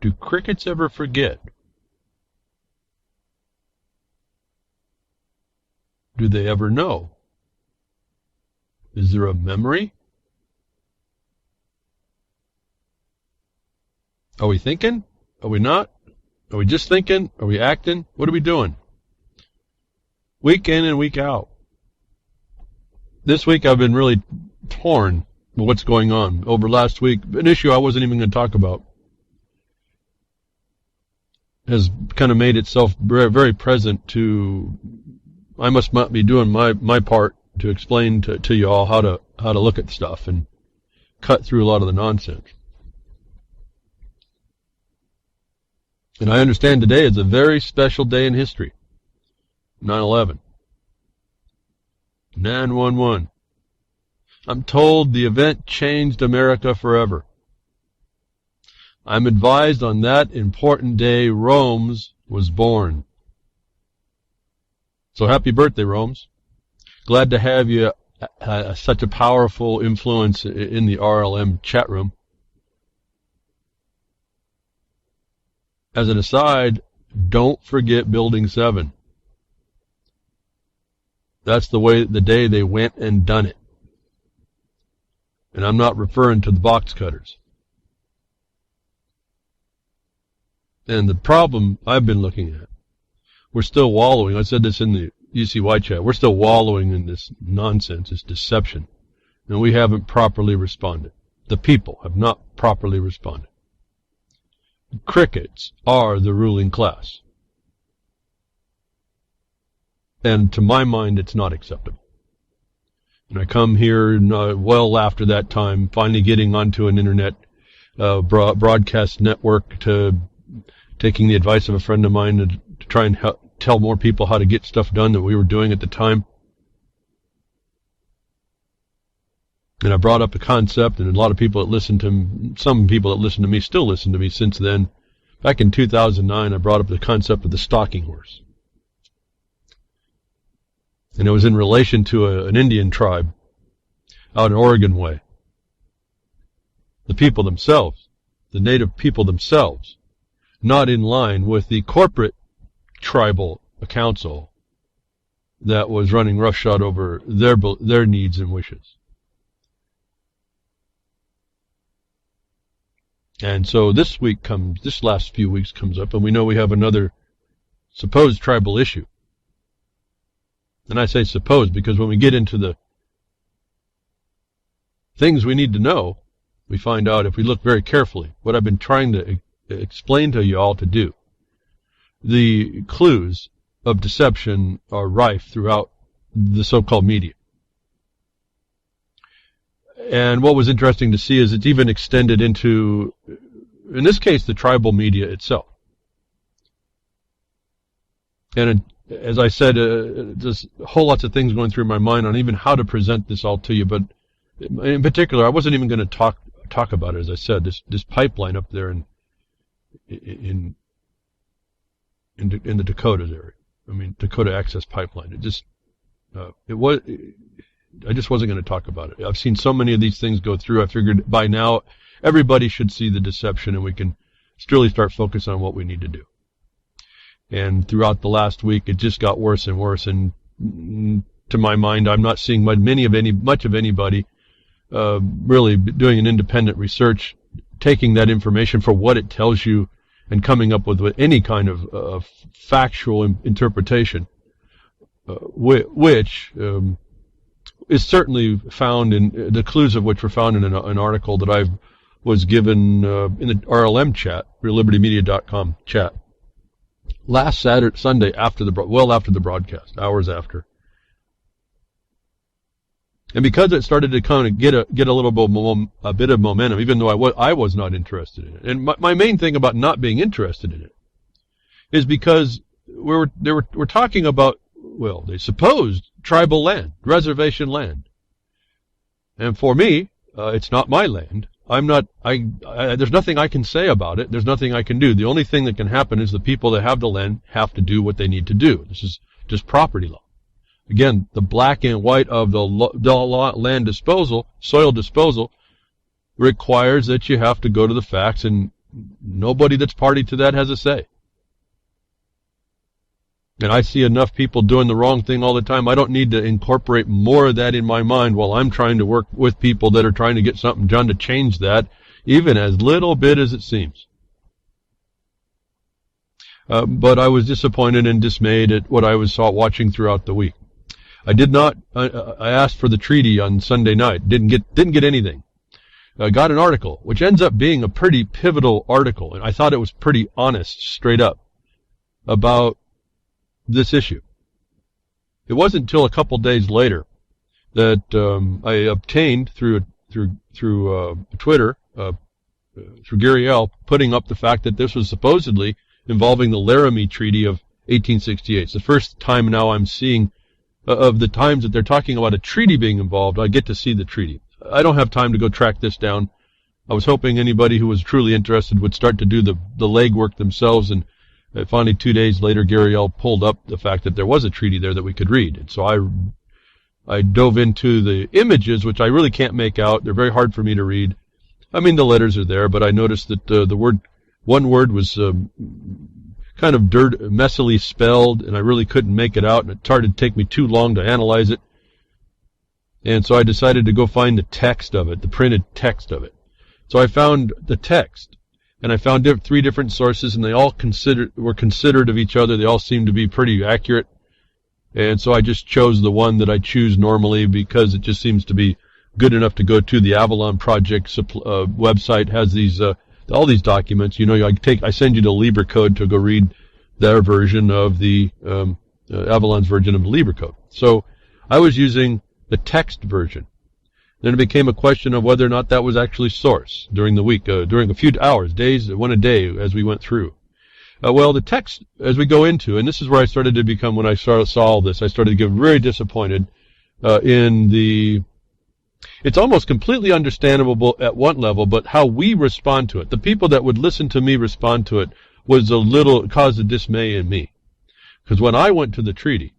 Do crickets ever forget? Do they ever know? Is there a memory? Are we thinking? Are we not? Are we just thinking? Are we acting? What are we doing? Week in and week out. This week I've been really torn with what's going on. Over last week, an issue I wasn't even going to talk about has kind of made itself very, very present to, I must not be doing my part to explain to you all how to look at stuff and cut through a lot of the nonsense. And I understand today is a very special day in history. 9/11. 9/11. I'm told the event changed America forever. I'm advised on that important day Rome's was born. So happy birthday, Rome's. Glad to have you such a powerful influence in the RLM chat room. As an aside, don't forget Building 7. That's the day they went and done it. And I'm not referring to the box cutters. And the problem I've been looking at, we're still wallowing, I said this in the UCY chat, we're still wallowing in this nonsense, this deception. And we haven't properly responded. The people have not properly responded. Crickets are the ruling class. And to my mind, it's not acceptable. And I come here well after that time, finally getting onto an internet broadcast network, to taking the advice of a friend of mine to try and tell more people how to get stuff done that we were doing at the time. And I brought up a concept, and a lot of people that listened to, some people that listened to me still listen to me since then. Back in 2009, I brought up the concept of the stalking horse. And it was in relation to an Indian tribe out in Oregon way. The people themselves, the native people themselves, not in line with the corporate tribal council that was running roughshod over their needs and wishes. And so this last few weeks comes up, and we know we have another supposed tribal issue. And I say supposed because when we get into the things we need to know, we find out, if we look very carefully, what I've been trying to explain to you all to do. The clues of deception are rife throughout the so-called media. And what was interesting to see is it's even extended into, in this case, the tribal media itself. And as I said, there's a whole lots of things going through my mind on even how to present this all to you. But in particular, I wasn't even going to talk about it. As I said, this pipeline up there in the Dakotas area. I mean, Dakota Access Pipeline. I just wasn't going to talk about it. I've seen so many of these things go through. I figured by now everybody should see the deception, and we can really start focusing on what we need to do. And throughout the last week, it just got worse and worse. And to my mind, I'm not seeing much of anybody really doing an independent research, taking that information for what it tells you, and coming up with any kind of factual interpretation, which is certainly found in the clues of which were found in an article that I was given in the RLM chat, reallibertymedia.com chat, last Sunday after the broadcast, hours after. And because it started to kind of get a bit of momentum, even though I was not interested in it. And my main thing about not being interested in it is because we're talking about, well, they supposed tribal land, reservation land. And for me, it's not my land. There's nothing I can say about it. There's nothing I can do. The only thing that can happen is the people that have the land have to do what they need to do. This is just property law. Again, the black and white of the land disposal, soil disposal, requires that you have to go to the facts and nobody that's party to that has a say. And I see enough people doing the wrong thing all the time. I don't need to incorporate more of that in my mind while I'm trying to work with people that are trying to get something done to change that, even as little bit as it seems. But I was disappointed and dismayed at what I was watching throughout the week. I did not. I asked for the treaty on Sunday night. Didn't get anything. Got an article, which ends up being a pretty pivotal article, and I thought it was pretty honest, straight up, about this issue. It wasn't until a couple days later that I obtained through Twitter, through Gary L, putting up the fact that this was supposedly involving the Laramie Treaty of 1868. It's the first time now I'm seeing of the times that they're talking about a treaty being involved, I get to see the treaty. I don't have time to go track this down. I was hoping anybody who was truly interested would start to do the legwork themselves, and finally 2 days later, Gary L pulled up the fact that there was a treaty there that we could read. And so I dove into the images, which I really can't make out. They're very hard for me to read. I mean, the letters are there, but I noticed that one word was kind of messily spelled, and I really couldn't make it out, and it started to take me too long to analyze it. And so I decided to go find the text of it, the printed text of it. So I found the text, and I found 3 different sources, and they all were considered of each other. They all seemed to be pretty accurate. And so I just chose the one that I choose normally because it just seems to be good enough to go to. The Avalon Project website has these all these documents. You know, I send you the Libre Code to go read their version of the Avalon's version of the Libre Code. So I was using the text version. Then it became a question of whether or not that was actually source during the week, during a few hours, days, one a day as we went through. Well, the text, as we go into, and this is where I started to become, when I saw all this, I started to get very disappointed it's almost completely understandable at one level, but how we respond to it, the people that would listen to me respond to it, caused a dismay in me. Because when I went to the treaty,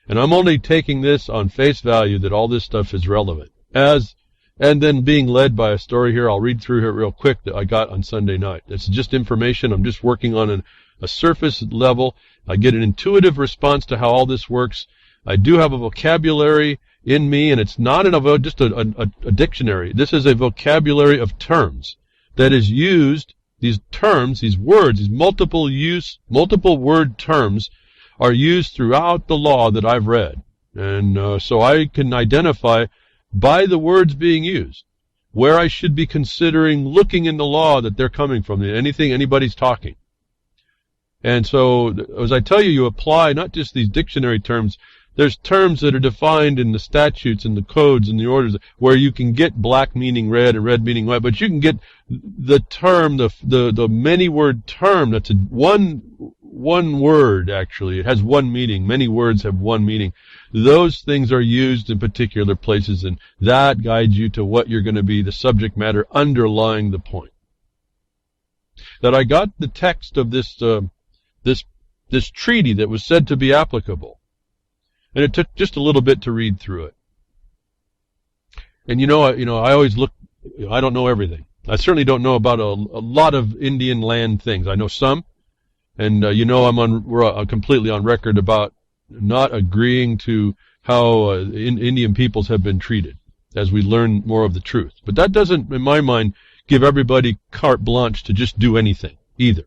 and I'm only taking this on face value that all this stuff is relevant, and then being led by a story here, I'll read through here real quick, that I got on Sunday night. It's just information. I'm just working on a surface level. I get an intuitive response to how all this works. I do have a vocabulary in me, and it's not just a dictionary. This is a vocabulary of terms that is used. These terms, these words, these multiple word terms are used throughout the law that I've read. And so I can identify by the words being used where I should be considering looking in the law that they're coming from, anybody's talking. And so, as I tell you, you apply not just these dictionary terms. There's terms that are defined in the statutes and the codes and the orders where you can get black meaning red and red meaning white, but you can get the term, the many word term that's one word actually. It has one meaning. Many words have one meaning. Those things are used in particular places, and that guides you to what you're going to be, the subject matter underlying the point. That I got the text of this treaty that was said to be applicable. And it took just a little bit to read through it. And I always look, I don't know everything. I certainly don't know about a lot of Indian land things. I know some, and we're completely on record about not agreeing to how Indian peoples have been treated as we learn more of the truth. But that doesn't, in my mind, give everybody carte blanche to just do anything either.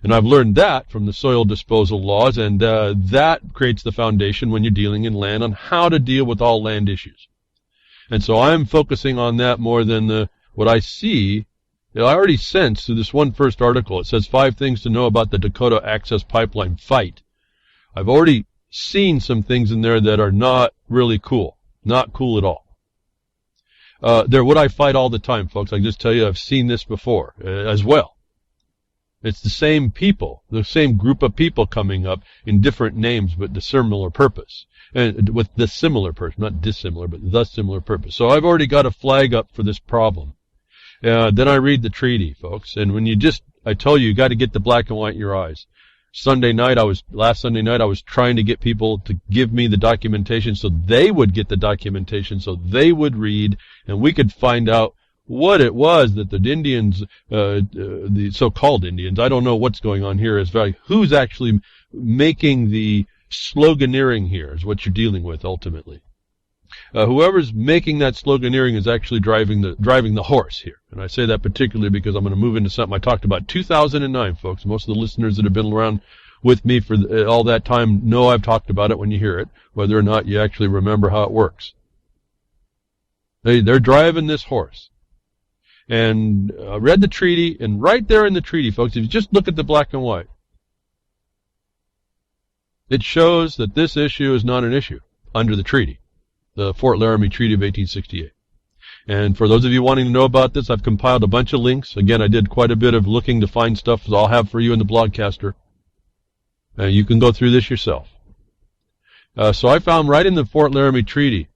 And I've learned that from the soil disposal laws, and that creates the foundation when you're dealing in land on how to deal with all land issues. And so I'm focusing on that more than what I see. I already sense through this first article, it says 5 things to know about the Dakota Access Pipeline fight. I've already seen some things in there that are not really cool. Not cool at all. They're what I fight all the time, folks. I just tell you, I've seen this before as well. It's the same people, the same group of people coming up in different names, but the similar purpose. And with the similar purpose, not dissimilar, but the similar purpose. So I've already got a flag up for this problem. Then I read the treaty, folks. And when I tell you got to get the black and white in your eyes. Last Sunday night, I was trying to get people to give me the documentation so they would get the documentation, so they would read, and we could find out what it was that the Indians, the so-called Indians, I don't know what's going on here, who's actually making the sloganeering here is what you're dealing with ultimately. Whoever's making that sloganeering is actually driving the horse here. And I say that particularly because I'm going to move into something I talked about 2009, folks. Most of the listeners that have been around with me for all that time know I've talked about it when you hear it, whether or not you actually remember how it works. They're driving this horse. And I read the treaty, and right there in the treaty, folks, if you just look at the black and white, it shows that this issue is not an issue under the treaty, the Fort Laramie Treaty of 1868. And for those of you wanting to know about this, I've compiled a bunch of links. Again, I did quite a bit of looking to find stuff that I'll have for you in the blogcaster. And you can go through this yourself. So I found right in the Fort Laramie Treaty,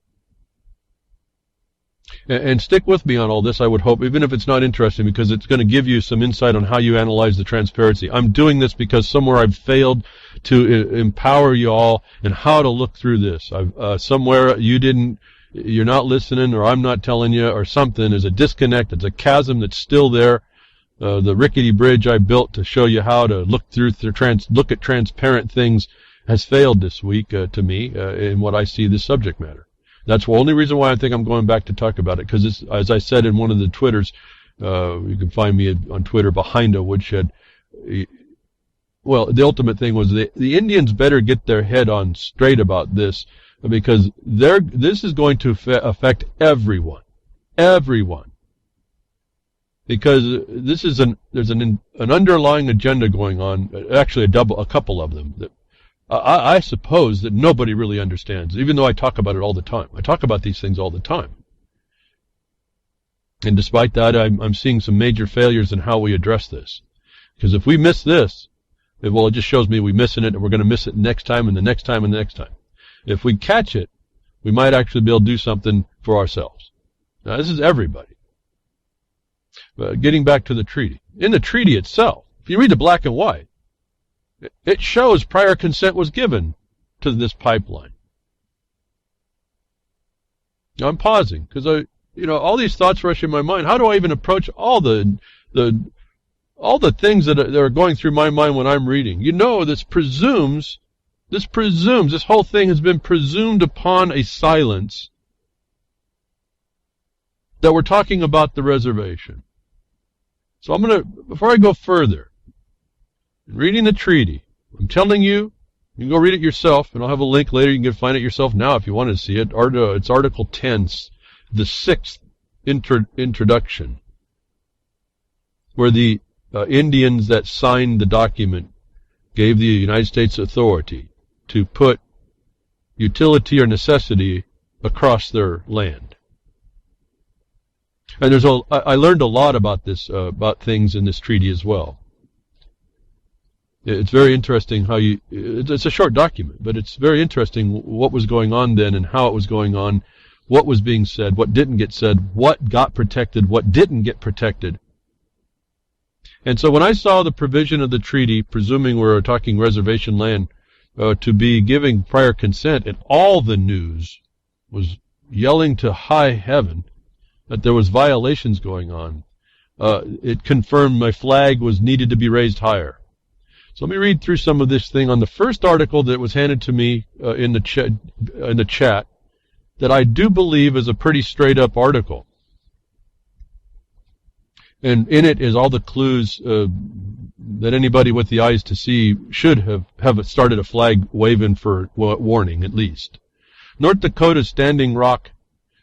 and stick with me on all this, I would hope, even if it's not interesting, because it's going to give you some insight on how you analyze the transparency. I'm doing this because somewhere I've failed to empower you all in how to look through this. Somewhere you're not listening, or I'm not telling you, or something. There's a disconnect. It's a chasm that's still there. The rickety bridge I built to show you how to look at transparent things has failed this week to me in what I see this subject matter. That's the only reason why I think I'm going back to talk about it, because as I said in one of the Twitters, you can find me on Twitter behind a Woodshed. Well, the ultimate thing was the Indians better get their head on straight about this, because this is going to affect everyone. Everyone. Because there's an underlying agenda going on, actually a couple of them, that I suppose that nobody really understands, even though I talk about it all the time. I talk about these things all the time. And despite that, I'm seeing some major failures in how we address this. Because if we miss this, it just shows me we're missing it, and we're going to miss it next time, and the next time, and the next time. If we catch it, we might actually be able to do something for ourselves. Now, this is everybody. But getting back to the treaty. In the treaty itself, if you read the black and white, it shows prior consent was given to this pipeline. Now, I'm pausing because all these thoughts rush in my mind. How do I even approach all the things that are going through my mind when I'm reading? This whole thing has been presumed upon a silence that we're talking about the reservation. So before I go further, reading the treaty, I'm telling you, you can go read it yourself, and I'll have a link later. You can find it yourself now if you want to see it. It's Article 10, the 6th introduction, where the Indians that signed the document gave the United States authority to put utility or necessity across their land. And I learned a lot about this, about things in this treaty as well. It's very interesting it's a short document, but it's very interesting what was going on then and how it was going on, what was being said, what didn't get said, what got protected, what didn't get protected. And so when I saw the provision of the treaty, presuming we're talking reservation land, to be giving prior consent, and all the news was yelling to high heaven that there was violations going on, it confirmed my flag was needed to be raised higher. So let me read through some of this thing on the first article that was handed to me in the chat that I do believe is a pretty straight up article. And in it is all the clues that anybody with the eyes to see should have started a flag waving for warning, at least. North Dakota's Standing Rock.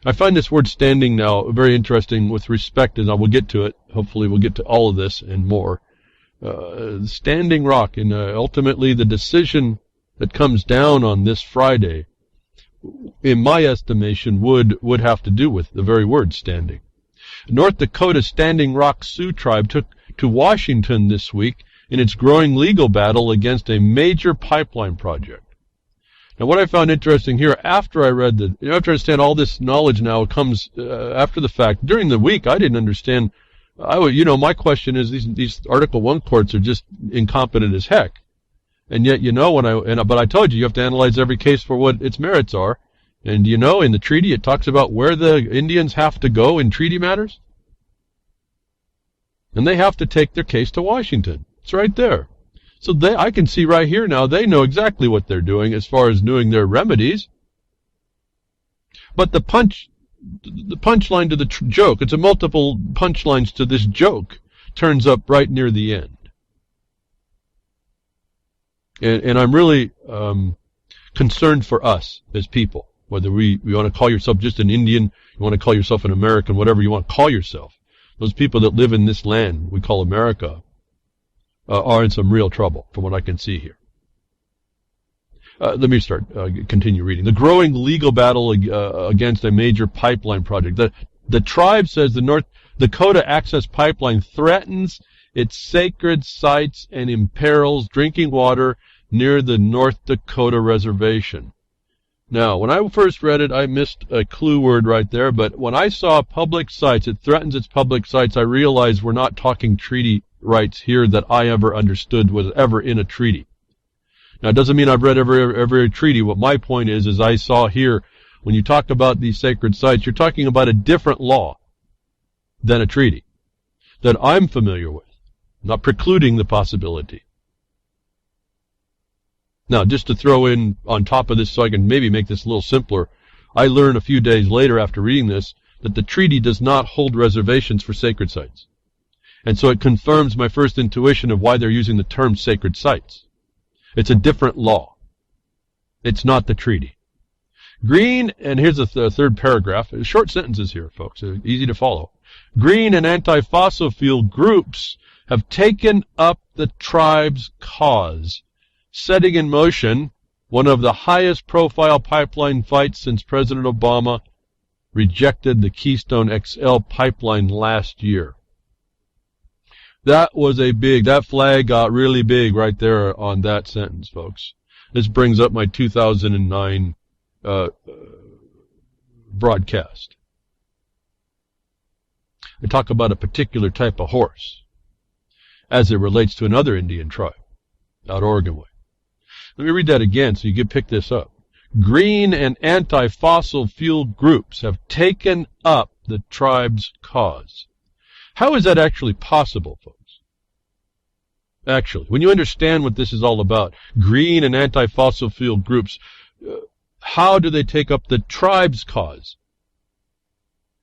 I find this word standing now very interesting with respect, and I will get to it. Hopefully we'll get to all of this and more. Standing Rock, and ultimately the decision that comes down on this Friday, in my estimation, would have to do with the very word standing. North Dakota's Standing Rock Sioux tribe took to Washington this week in its growing legal battle against a major pipeline project. Now, what I found interesting here, after I read after I understand all this knowledge now comes after the fact. During the week, I didn't understand. My question is these Article 1 courts are just incompetent as heck. And yet, but I told you have to analyze every case for what its merits are. And in the treaty, it talks about where the Indians have to go in treaty matters. And they have to take their case to Washington. It's right there. So I can see right here now, they know exactly what they're doing as far as doing their remedies. But the punchline to the joke, it's a multiple punchlines to this joke, turns up right near the end. And I'm really concerned for us as people, whether we want to call yourself just an Indian, you want to call yourself an American, whatever you want to call yourself. Those people that live in this land we call America are in some real trouble, from what I can see here. Let me continue reading. The growing legal battle against a major pipeline project. The tribe says the North Dakota Access Pipeline threatens its sacred sites and imperils drinking water near the North Dakota reservation. Now, when I first read it, I missed a clue word right there, but when I saw public sites, it threatens its public sites, I realized we're not talking treaty rights here that I ever understood was ever in a treaty. Now, it doesn't mean I've read every treaty. What my point is I saw here, when you talk about these sacred sites, you're talking about a different law than a treaty that I'm familiar with, not precluding the possibility. Now, just to throw in on top of this so I can maybe make this a little simpler, I learned a few days later after reading this that the treaty does not hold reservations for sacred sites. And so it confirms my first intuition of why they're using the term sacred sites. It's a different law. It's not the treaty. Green, and here's the third paragraph, short sentences here, folks, easy to follow. Green and anti-fossil fuel groups have taken up the tribe's cause, setting in motion one of the highest profile pipeline fights since President Obama rejected the Keystone XL pipeline last year. That flag got really big right there on that sentence, folks. This brings up my 2009 broadcast. I talk about a particular type of horse as it relates to another Indian tribe out Oregon way. Let me read that again so you can pick this up. Green and anti-fossil fuel groups have taken up the tribe's cause. How is that actually possible, folks? Actually, when you understand what this is all about, green and anti-fossil fuel groups, how do they take up the tribe's cause?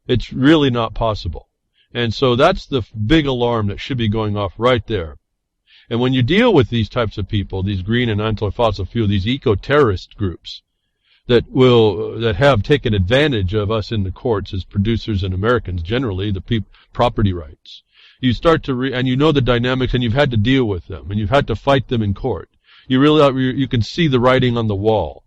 It's really not possible. And so that's the big alarm that should be going off right there. And when you deal with these types of people, these green and anti-fossil fuel, these eco-terrorist groups that have taken advantage of us in the courts as producers and Americans, generally, the property rights, you start to and you know the dynamics, and you've had to deal with them, and you've had to fight them in court. You can see the writing on the wall.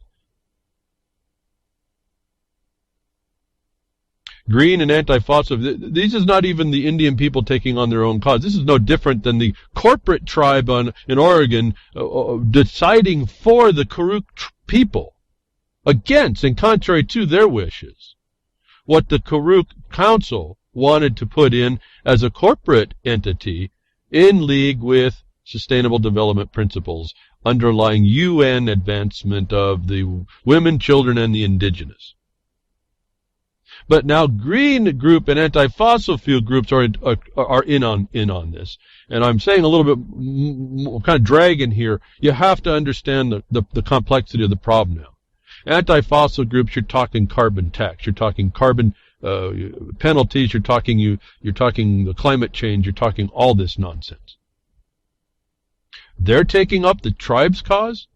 Green and anti-fossil, this is not even the Indian people taking on their own cause. This is no different than the corporate tribe in Oregon deciding for the Karuk people against and contrary to their wishes what the Karuk Council wanted to put in as a corporate entity in league with Sustainable Development Principles underlying UN advancement of the women, children, and the indigenous. But now green group and anti-fossil fuel groups are in on this. And I'm saying a little bit, kind of dragging here. You have to understand the complexity of the problem now. Anti-fossil groups, you're talking carbon tax, you're talking carbon penalties, you're talking the climate change, you're talking all this nonsense. They're taking up the tribe's cause?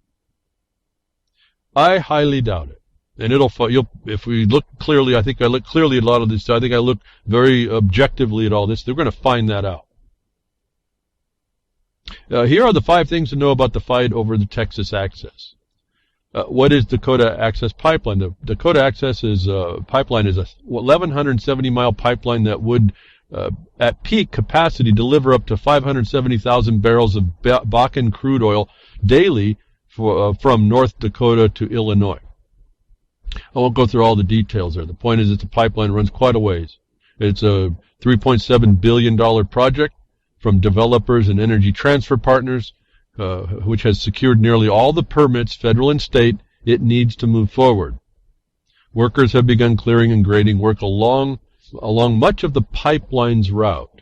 I highly doubt it. And if we look clearly, I think I look clearly at a lot of this. I think I look very objectively at all this. They're going to find that out. Here are the 5 things to know about the fight over the Texas Access. What is Dakota Access Pipeline? The Dakota Access pipeline is a 1,170-mile pipeline that would, at peak capacity, deliver up to 570,000 barrels of Bakken crude oil daily from North Dakota to Illinois. I won't go through all the details there. The point is, it's a pipeline that runs quite a ways. It's a $3.7 billion project from developers and energy transfer partners, which has secured nearly all the permits, federal and state, it needs to move forward. Workers have begun clearing and grading work along much of the pipeline's route.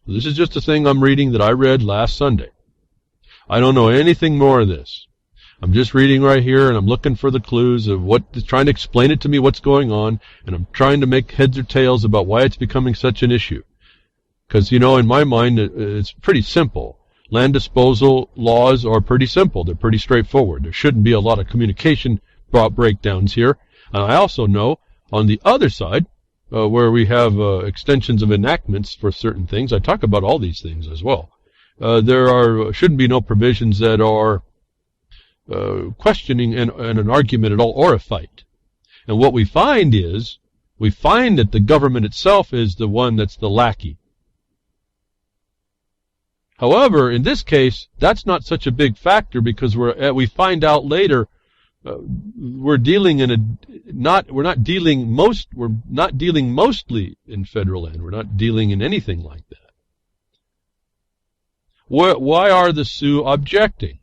This is just a thing I'm reading that I read last Sunday. I don't know anything more of this. I'm just reading right here, and I'm looking for the clues of trying to explain it to me what's going on, and I'm trying to make heads or tails about why it's becoming such an issue. Because, in my mind, it's pretty simple. Land disposal laws are pretty simple. They're pretty straightforward. There shouldn't be a lot of communication breakdowns here. And I also know, on the other side, where we have extensions of enactments for certain things, I talk about all these things as well. There shouldn't be no provisions that are questioning an argument at all, or a fight. And what we find that the government itself is the one that's the lackey. However, in this case, that's not such a big factor, because we find out later we're not dealing mostly in federal land. We're not dealing in anything like that. Why are the Sioux objecting?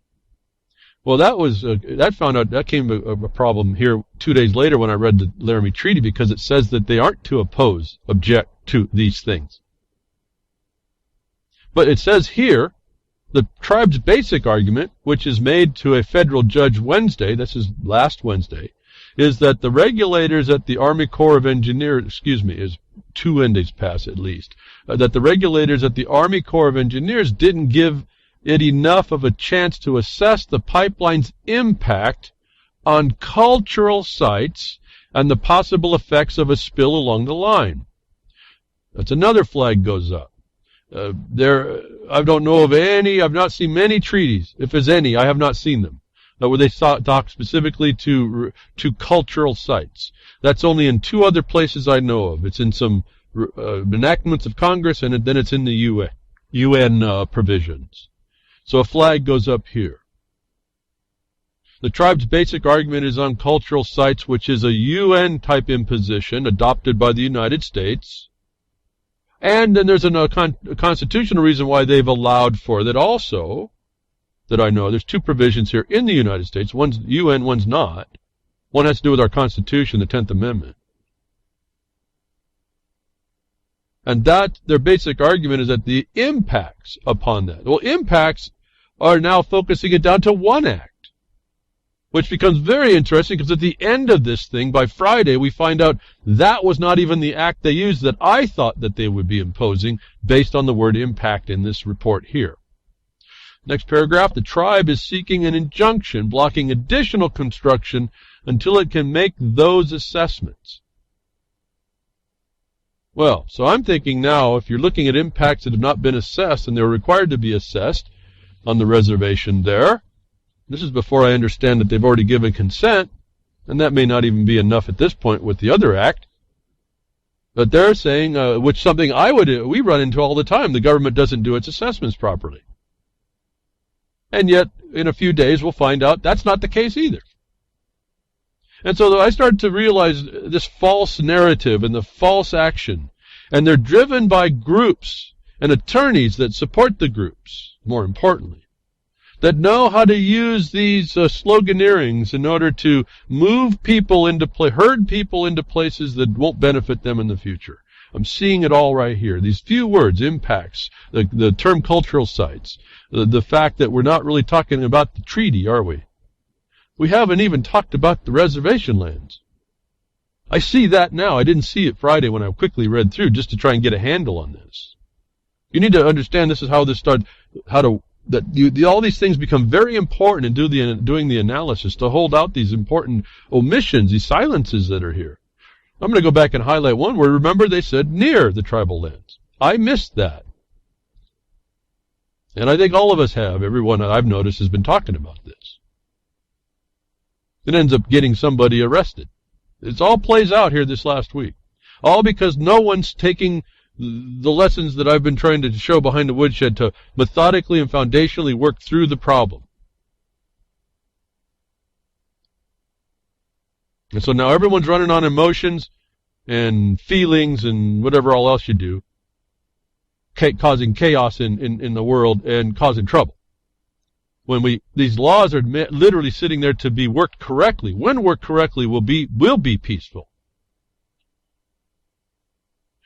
Well, that came a problem here 2 days later when I read the Laramie Treaty, because it says that they aren't to object to these things. But it says here, the tribe's basic argument, which is made to a federal judge Wednesday, this is last Wednesday, is that the regulators at the Army Corps of Engineers, is 2 Wednesdays past at least, that the regulators at the Army Corps of Engineers didn't give it enough of a chance to assess the pipeline's impact on cultural sites and the possible effects of a spill along the line. That's another flag goes up. I don't know of any, I've not seen many treaties, if there's any, I have not seen them, where they talk specifically to cultural sites. That's only in 2 other places I know of. It's in some enactments of Congress, and then it's in the UN provisions. So a flag goes up here. The tribe's basic argument is on cultural sites, which is a UN-type imposition adopted by the United States. And then there's a constitutional reason why they've allowed for that also, that I know. There's 2 provisions here in the United States. One's UN, one's not. One has to do with our Constitution, the 10th Amendment. And that, their basic argument is that the impacts upon that. Well, impacts are now focusing it down to 1 act. Which becomes very interesting, because at the end of this thing, by Friday, we find out that was not even the act they used that I thought that they would be imposing based on the word impact in this report here. Next paragraph, the tribe is seeking an injunction blocking additional construction until it can make those assessments. Well, so I'm thinking now, if you're looking at impacts that have not been assessed and they're required to be assessed on the reservation there, this is before I understand that they've already given consent, and that may not even be enough at this point with the other act. But they're saying, which something we run into all the time, the government doesn't do its assessments properly. And yet, in a few days, we'll find out that's not the case either. And so I started to realize this false narrative and the false action, and they're driven by groups and attorneys that support the groups, more importantly, that know how to use these sloganeerings in order to move people herd people into places that won't benefit them in the future. I'm seeing it all right here. These few words, impacts, the term cultural sites, the fact that we're not really talking about the treaty, are we? We haven't even talked about the reservation lands. I see that now. I didn't see it Friday when I quickly read through just to try and get a handle on this. You need to understand this is how this started, all these things become very important in doing the analysis, to hold out these important omissions, these silences that are here. I'm going to go back and highlight one where, remember, they said near the tribal lands. I missed that. And I think all of us have. Everyone I've noticed has been talking about this. It ends up getting somebody arrested. It all plays out here this last week. All because no one's taking the lessons that I've been trying to show behind the woodshed to methodically and foundationally work through the problem. And so now everyone's running on emotions and feelings and whatever all else you do, causing chaos in the world and causing trouble. When these laws are literally sitting there to be worked correctly, when worked correctly will be peaceful.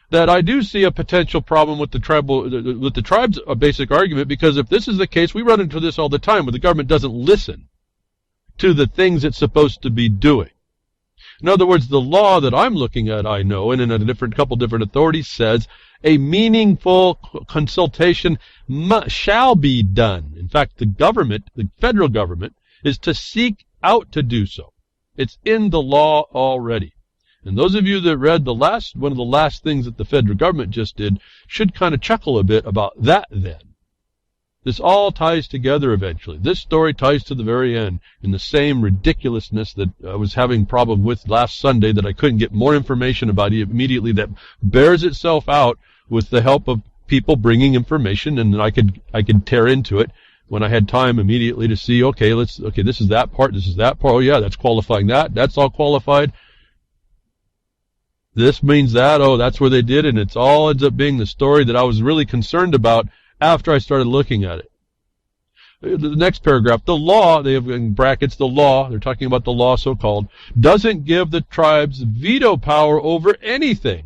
that I do see a potential problem with the tribe's basic argument, because if this is the case, we run into this all the time where the government doesn't listen to the things it's supposed to be doing. In other words, the law that I'm looking at, I know, and in a couple different authorities, says a meaningful consultation shall be done. In fact, the federal government, is to seek out to do so. It's in the law already. And those of you that read one of the last things that the federal government just did should kind of chuckle a bit about that then. This all ties together eventually. This story ties to the very end in the same ridiculousness that I was having problem with last Sunday, that I couldn't get more information about immediately, that bears itself out with the help of people bringing information, and I could tear into it when I had time immediately to see, okay, this is that part, this is that part, oh yeah, that's qualifying that's all qualified. This means that, oh, that's where they did it, and it's all ends up being the story that I was really concerned about after I started looking at it. The next paragraph, the law, they have in brackets, the law, they're talking about the law so-called, doesn't give the tribes veto power over anything.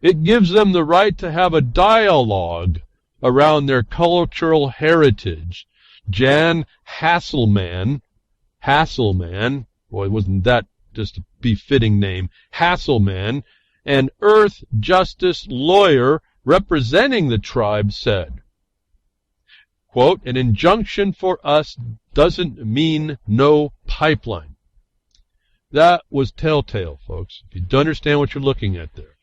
It gives them the right to have a dialogue around their cultural heritage. Jan Hasselman, boy, wasn't that just a befitting name, Hasselman, an earth justice lawyer representing the tribe, said, quote, an injunction for us doesn't mean no pipeline. That was telltale, folks, if you don't understand what you're looking at there.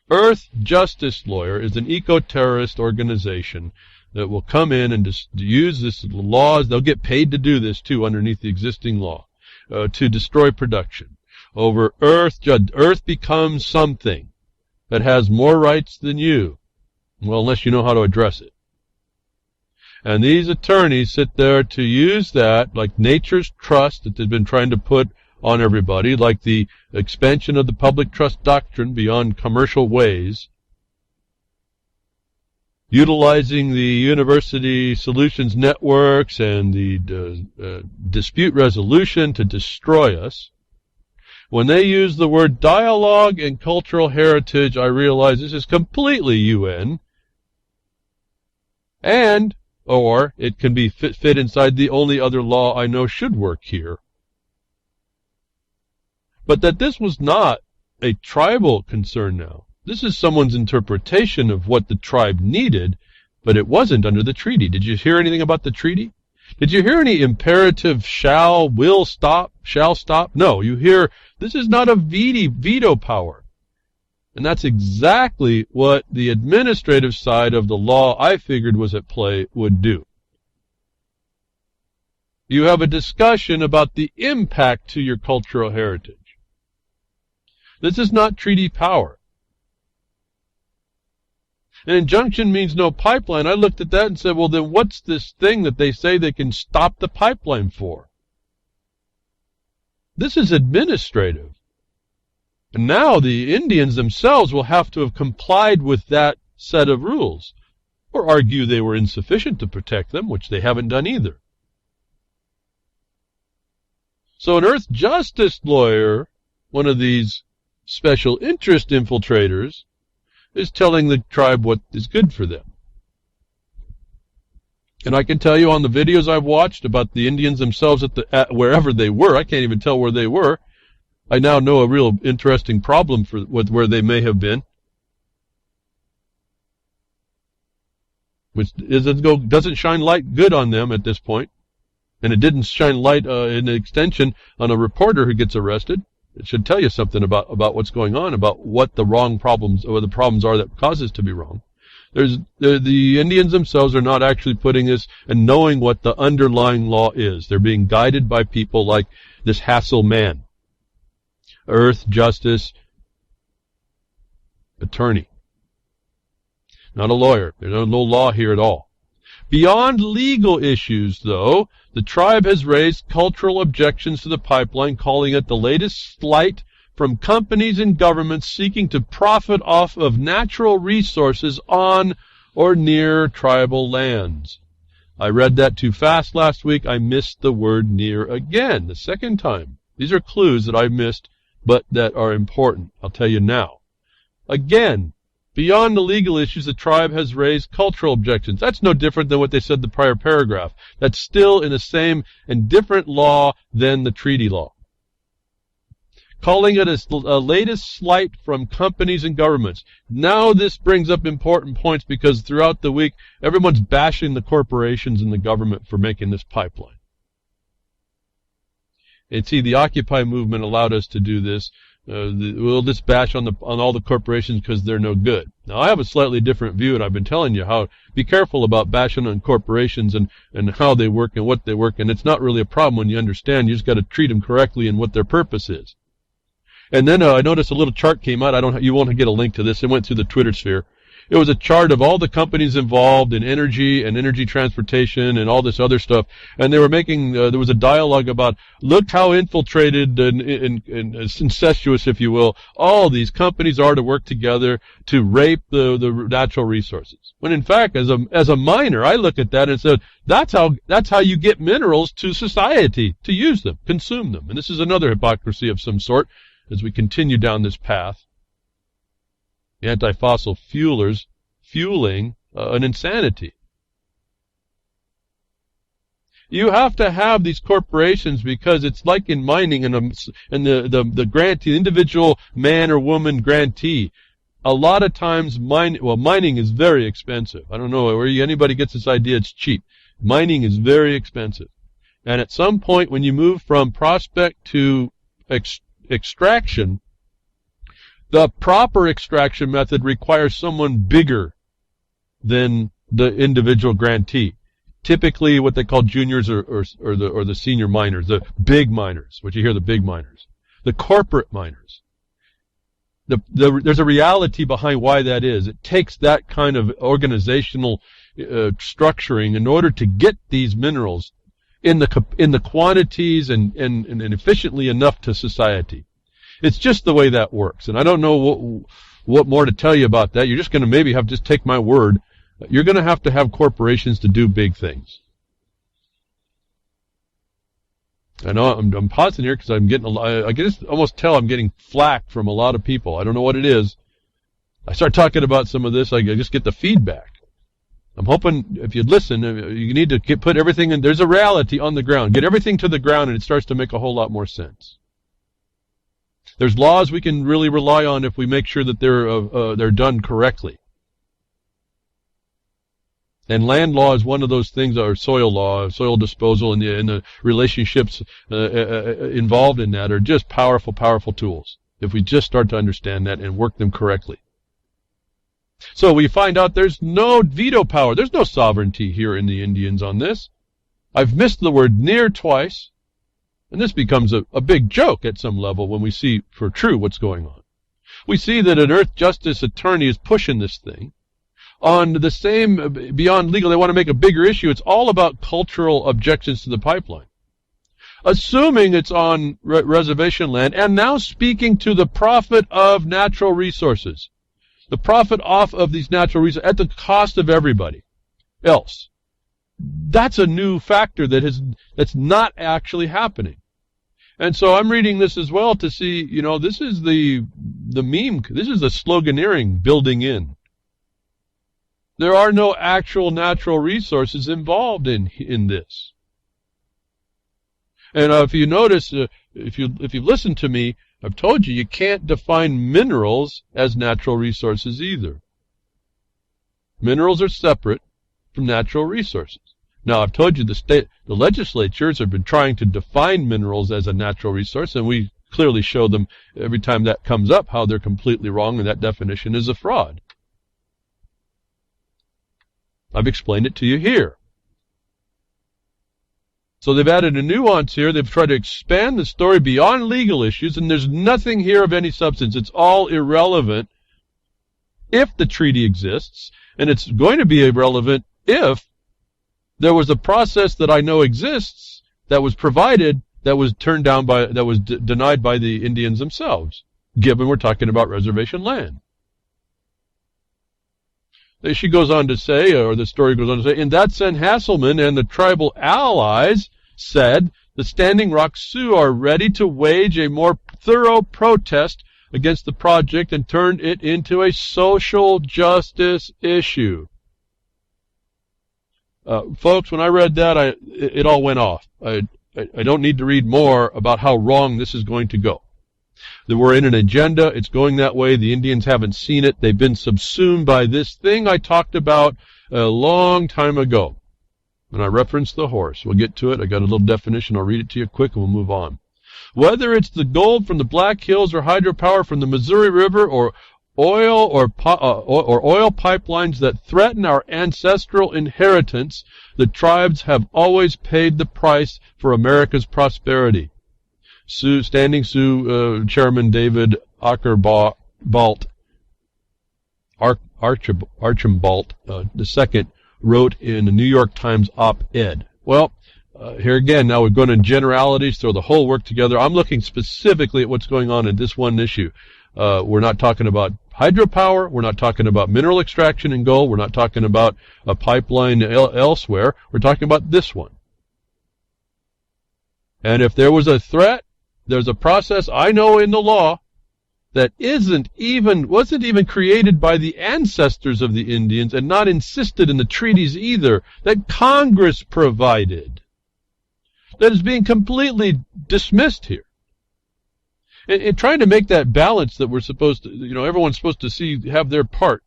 Earth Justice Lawyer is an eco-terrorist organization that will come in and just use this laws. They'll get paid to do this, too, underneath the existing law, to destroy production. Over Earth becomes something that has more rights than you. Well, unless you know how to address it. And these attorneys sit there to use that, like nature's trust that they've been trying to put on everybody, like the expansion of the public trust doctrine beyond commercial ways, utilizing the university solutions networks and the dispute resolution to destroy us. When they use the word dialogue and cultural heritage, I realize this is completely UN, or it can be fit inside the only other law I know should work here. But that this was not a tribal concern now. This is someone's interpretation of what the tribe needed, but it wasn't under the treaty. Did you hear anything about the treaty? Did you hear any imperative shall stop? No, you hear this is not a veto power. And that's exactly what the administrative side of the law I figured was at play would do. You have a discussion about the impact to your cultural heritage. This is not treaty power. An injunction means no pipeline. I looked at that and said, well, then what's this thing that they say they can stop the pipeline for? This is administrative. And now the Indians themselves will have to have complied with that set of rules, or argue they were insufficient to protect them, which they haven't done either. So an earth justice lawyer, one of these special interest infiltrators, is telling the tribe what is good for them. And I can tell you on the videos I've watched about the Indians themselves at wherever they were, I can't even tell where they were. I now know a real interesting problem with where they may have been, which doesn't shine light good on them at this point. And it didn't shine light in an extension on a reporter who gets arrested. It should tell you something about what's going on, about what the wrong problems or the problems are that cause this to be wrong. The Indians themselves are not actually putting this and knowing what the underlying law is. They're being guided by people like this Hasselman, earth justice attorney, not a lawyer. There's no law here at all. Beyond legal issues, though, the tribe has raised cultural objections to the pipeline, calling it the latest slight from companies and governments seeking to profit off of natural resources on or near tribal lands. I read that too fast last week. I missed the word near again, the second time. These are clues that I missed, but that are important. I'll tell you now. Again, beyond the legal issues, the tribe has raised cultural objections. That's no different than what they said in the prior paragraph. That's still in the same and different law than the treaty law. Calling it a latest slight from companies and governments. Now this brings up important points because throughout the week, everyone's bashing the corporations and the government for making this pipeline. And see, the Occupy movement allowed us to do this. We'll just bash on all the corporations because they're no good. Now, I have a slightly different view, and I've been telling you how be careful about bashing on corporations and how they work and what they work. And it's not really a problem when you understand. You just got to treat them correctly and what their purpose is. And then I noticed a little chart came out. You won't get a link to this. It went through the Twitter sphere. It was a chart of all the companies involved in energy and energy transportation and all this other stuff. And they were making, there was a dialogue about, look how infiltrated and incestuous, if you will, all these companies are to work together to rape the natural resources. When in fact, as a miner, I look at that and said, that's how you get minerals to society, to use them, consume them. And this is another hypocrisy of some sort as we continue down this path. The anti-fossil fuelers fueling an insanity. You have to have these corporations because it's like in mining and the grantee, the individual man or woman grantee. A lot of times mining is very expensive. I don't know where anybody gets this idea it's cheap. Mining is very expensive. And at some point when you move from prospect to extraction, the proper extraction method requires someone bigger than the individual grantee. Typically what they call juniors or the senior miners, the big miners, what you hear, the big miners, the corporate miners. There's a reality behind why that is. It takes that kind of organizational structuring in order to get these minerals in the quantities and efficiently enough to society. It's just the way that works. And I don't know what more to tell you about that. You're just going to maybe have to just take my word. You're going to have corporations to do big things. I know I'm pausing here because I'm getting I can just almost tell I'm getting flack from a lot of people. I don't know what it is. I start talking about some of this, I just get the feedback. I'm hoping if you'd listen, you need to put everything in. There's a reality on the ground. Get everything to the ground and it starts to make a whole lot more sense. There's laws we can really rely on if we make sure that they're done correctly. And land law is one of those things, or soil law, soil disposal, and the relationships involved in that are just powerful, powerful tools. If we just start to understand that and work them correctly. So we find out there's no veto power. There's no sovereignty here in the Indians on this. I've missed the word near twice. And this becomes a big joke at some level when we see for true what's going on. We see that an Earth Justice attorney is pushing this thing. On the same, beyond legal, they want to make a bigger issue. It's all about cultural objections to the pipeline. Assuming it's on reservation land, and now speaking to the profit of natural resources. The profit off of these natural resources at the cost of everybody else. That's a new factor that's not actually happening. And so I'm reading this as well to see, this is the meme, this is the sloganeering building in. There are no actual natural resources involved in this. And if you notice, if you've listened to me, I've told you can't define minerals as natural resources either. Minerals are separate from natural resources. Now, I've told you the legislatures have been trying to define minerals as a natural resource, and we clearly show them every time that comes up how they're completely wrong, and that definition is a fraud. I've explained it to you here. So they've added a nuance here. They've tried to expand the story beyond legal issues, and there's nothing here of any substance. It's all irrelevant if the treaty exists, and it's going to be irrelevant if there was a process that I know exists that was provided that was turned down that was denied by the Indians themselves, given we're talking about reservation land. She goes on to say, or the story goes on to say, in that sense, Hasselman and the tribal allies said the Standing Rock Sioux are ready to wage a more thorough protest against the project and turned it into a social justice issue. Folks, when I read that, it all went off. I don't need to read more about how wrong this is going to go. That we're in an agenda. It's going that way. The Indians haven't seen it. They've been subsumed by this thing I talked about a long time ago. And I referenced the horse. We'll get to it. I got a little definition. I'll read it to you quick and we'll move on. Whether it's the gold from the Black Hills or hydropower from the Missouri River or oil oil pipelines that threaten our ancestral inheritance, the tribes have always paid the price for America's prosperity. Standing Sioux Chairman David Archambault II wrote in the New York Times op-ed. Well, here again, now we're going to generalities, throw the whole work together. I'm looking specifically at what's going on in this one issue. We're not talking about hydropower. We're not talking about mineral extraction in gold. We're not talking about a pipeline elsewhere. We're talking about this one. And if there was a threat, there's a process I know in the law that wasn't even created by the ancestors of the Indians and not insisted in the treaties either, that Congress provided, that is being completely dismissed here. And trying to make that balance that we're supposed to, everyone's supposed to have their part.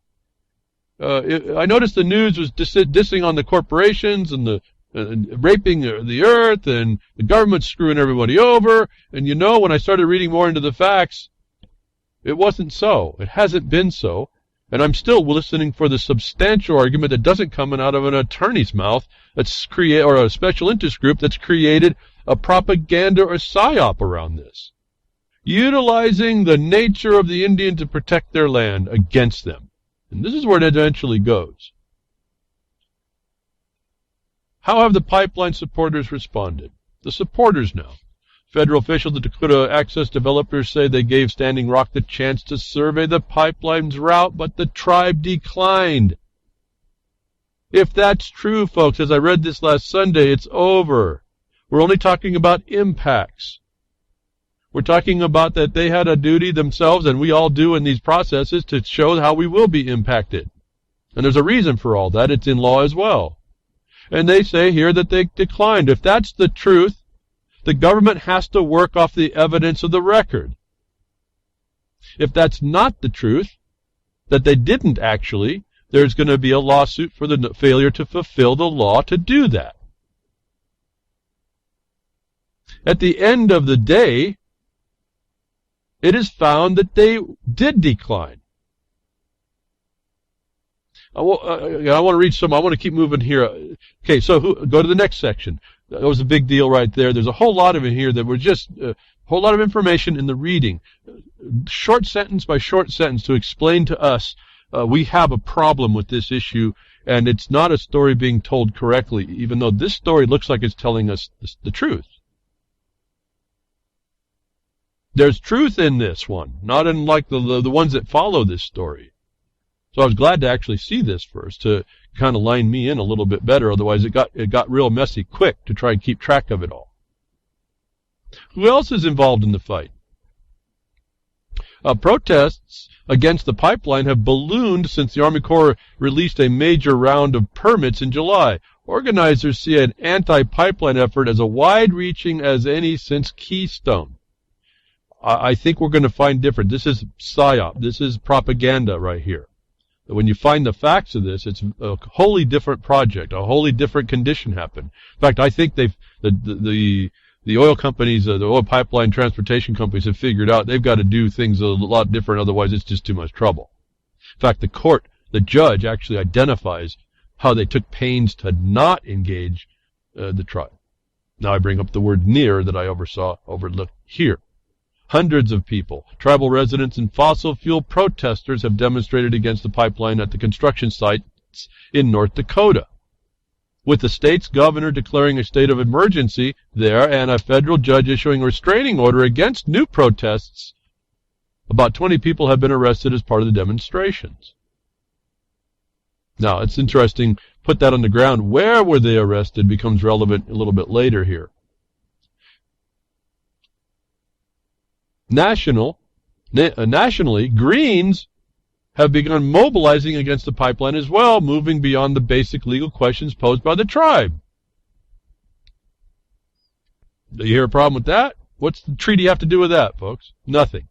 I noticed the news was dissing on the corporations and the raping the earth, and the government screwing everybody over. And when I started reading more into the facts, it wasn't so. It hasn't been so. And I'm still listening for the substantial argument that doesn't come out of an attorney's mouth or a special interest group that's created a propaganda or psyop around this, utilizing the nature of the Indian to protect their land against them. And this is where it eventually goes. How have the pipeline supporters responded? The supporters now. Federal officials, the Dakota Access developers, say they gave Standing Rock the chance to survey the pipeline's route, but the tribe declined. If that's true, folks, as I read this last Sunday, it's over. We're only talking about impacts. We're talking about that they had a duty themselves, and we all do in these processes, to show how we will be impacted. And there's a reason for all that. It's in law as well. And they say here that they declined. If that's the truth, the government has to work off the evidence of the record. If that's not the truth, that they didn't actually, there's going to be a lawsuit for the failure to fulfill the law to do that. At the end of the day, it is found that they did decline. I want to read some. I want to keep moving here. Okay, so go to the next section. That was a big deal right there. There's a whole lot of it here that were just a whole lot of information in the reading. Short sentence by short sentence to explain to us we have a problem with this issue, and it's not a story being told correctly, even though this story looks like it's telling us the truth. There's truth in this one, not in like the ones that follow this story. So I was glad to actually see this first to kind of line me in a little bit better. Otherwise, it got real messy quick to try and keep track of it all. Who else is involved in the fight? Protests against the pipeline have ballooned since the Army Corps released a major round of permits in July. Organizers see an anti-pipeline effort as wide-reaching as any since Keystone. I think we're going to find different. This is psyop. This is propaganda right here. When you find the facts of this, it's a wholly different project, a wholly different condition happened. In fact, I think the oil companies, the oil pipeline transportation companies have figured out they've got to do things a lot different, otherwise it's just too much trouble. In fact, the judge actually identifies how they took pains to not engage the tribe. Now I bring up the word near that I overlooked here. Hundreds of people, tribal residents and fossil fuel protesters have demonstrated against the pipeline at the construction sites in North Dakota, with the state's governor declaring a state of emergency there and a federal judge issuing a restraining order against new protests. About 20 people have been arrested as part of the demonstrations. Now, it's interesting, put that on the ground. Where were they arrested becomes relevant a little bit later here. National Nationally, Greens have begun mobilizing against the pipeline as well, moving beyond the basic legal questions posed by the tribe. Do you hear a problem with that? What's the treaty have to do with that, folks? Nothing.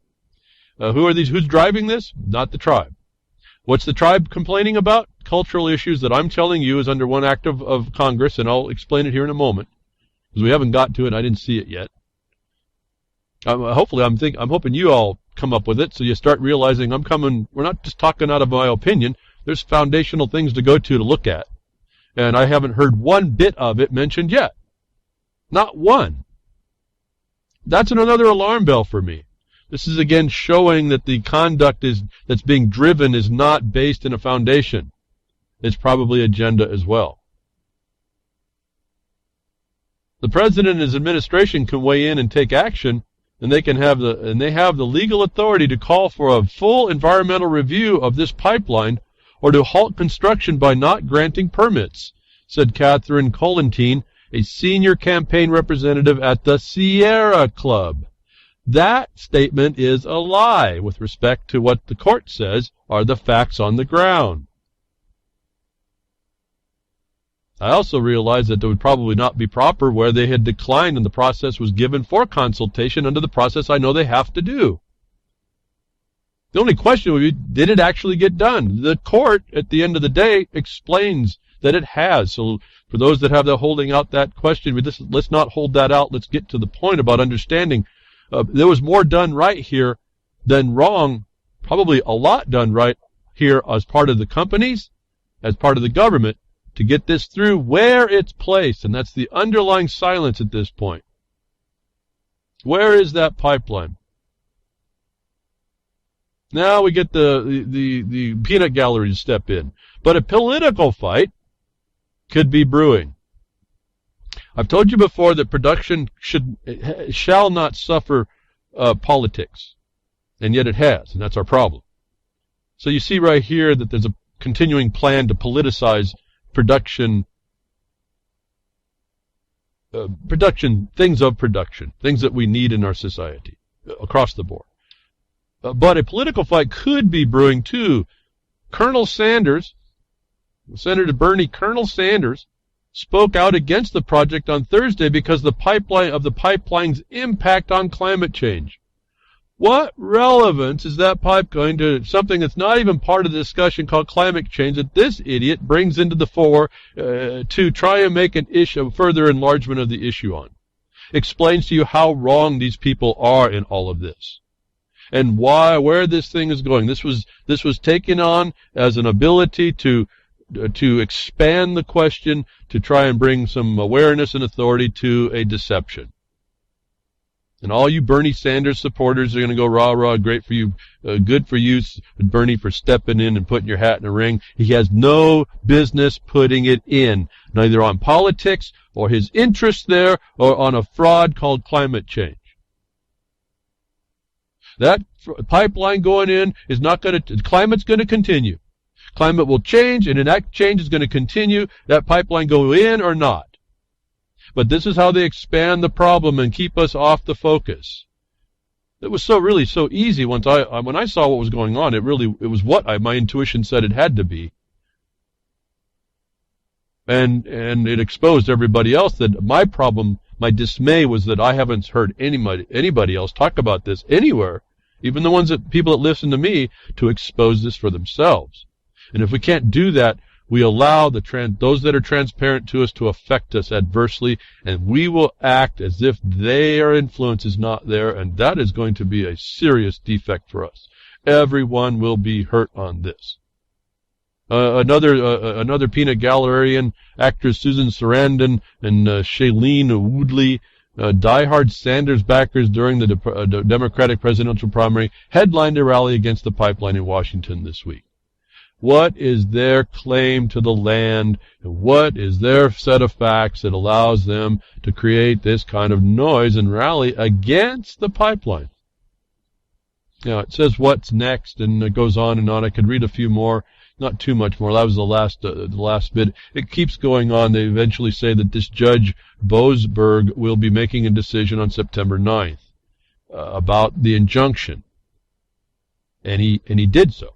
Who are these? Who's driving this? Not the tribe. What's the tribe complaining about? Cultural issues that I'm telling you is under one act of Congress, and I'll explain it here in a moment, because we haven't got to it and I didn't see it yet. Hopefully, I'm hoping you all come up with it, so you start realizing we're not just talking out of my opinion. There's foundational things to go to look at. And I haven't heard one bit of it mentioned yet. Not one. That's another alarm bell for me. This is again showing that the conduct that's being driven is not based in a foundation. It's probably agenda as well. The president and his administration can weigh in and take action, and they have the legal authority to call for a full environmental review of this pipeline or to halt construction by not granting permits, said Catherine Colentine, a senior campaign representative at the Sierra Club. That statement is a lie with respect to what the court says are the facts on the ground. I also realized that it would probably not be proper where they had declined and the process was given for consultation under the process I know they have to do. The only question would be, did it actually get done? The court, at the end of the day, explains that it has. So for those that have the holding out that question, let's not hold that out. Let's get to the point about understanding. There was more done right here than wrong, probably a lot done right here as part of the companies, as part of the government, to get this through where it's placed, and that's the underlying silence at this point. Where is that pipeline? Now we get the peanut gallery to step in. But a political fight could be brewing. I've told you before that production shall not suffer politics, and yet it has, and that's our problem. So you see right here that there's a continuing plan to politicize production, things that we need in our society across the board. But a political fight could be brewing too. Colonel Sanders, Senator Colonel Sanders, spoke out against the project on Thursday because the pipeline's impact on climate change. What relevance is that pipe going to something that's not even part of the discussion called climate change that this idiot brings into the fore to try and make an issue, further enlargement of the issue on? Explains to you how wrong these people are in all of this. And where this thing is going. This was taken on as an ability to expand the question, to try and bring some awareness and authority to a deception. And all you Bernie Sanders supporters are going to go rah rah, great for you, good for you, Bernie, for stepping in and putting your hat in a ring. He has no business putting it in, neither on politics or his interest there or on a fraud called climate change. That pipeline going in is not going to, climate's going to continue. Climate will change, and that change is going to continue. That pipeline go in or not. But this is how they expand the problem and keep us off the focus. It was so easy when I saw what was going on. It was what my intuition said it had to be. And it exposed everybody else that my problem, my dismay was that I haven't heard anybody else talk about this anywhere, even the people that listen to me, to expose this for themselves. And if we can't do that, we allow those that are transparent to us to affect us adversely, and we will act as if their influence is not there, and that is going to be a serious defect for us. Everyone will be hurt on this. Another peanut gallery actress, Susan Sarandon and Shailene Woodley, diehard Sanders backers during the Democratic presidential primary, headlined a rally against the pipeline in Washington this week. What is their claim to the land, and what is their set of facts that allows them to create this kind of noise and rally against the pipeline? Now, it says what's next, and it goes on and on. I could read a few more, not too much more. That was the last bit. It keeps going on. They eventually say that this Judge Boasberg will be making a decision on September 9th about the injunction. And he did so.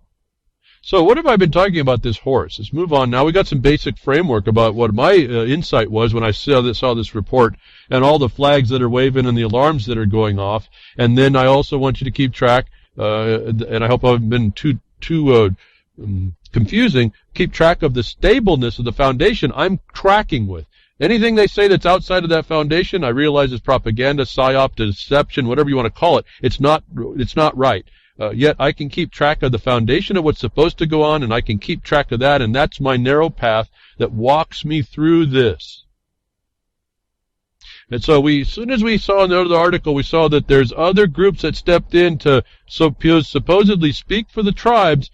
So what have I been talking about this horse? Let's move on now. We got some basic framework about what my insight was when I saw this report and all the flags that are waving and the alarms that are going off. And then I also want you to keep track, and I hope I haven't been too confusing, keep track of the stableness of the foundation I'm tracking with. Anything they say that's outside of that foundation, I realize is propaganda, psyop, deception, whatever you want to call it. It's not right. Yet I can keep track of the foundation of what's supposed to go on, and I can keep track of that, and that's my narrow path that walks me through this. And so as soon as we saw in the other article, we saw that there's other groups that stepped in to supposedly speak for the tribes.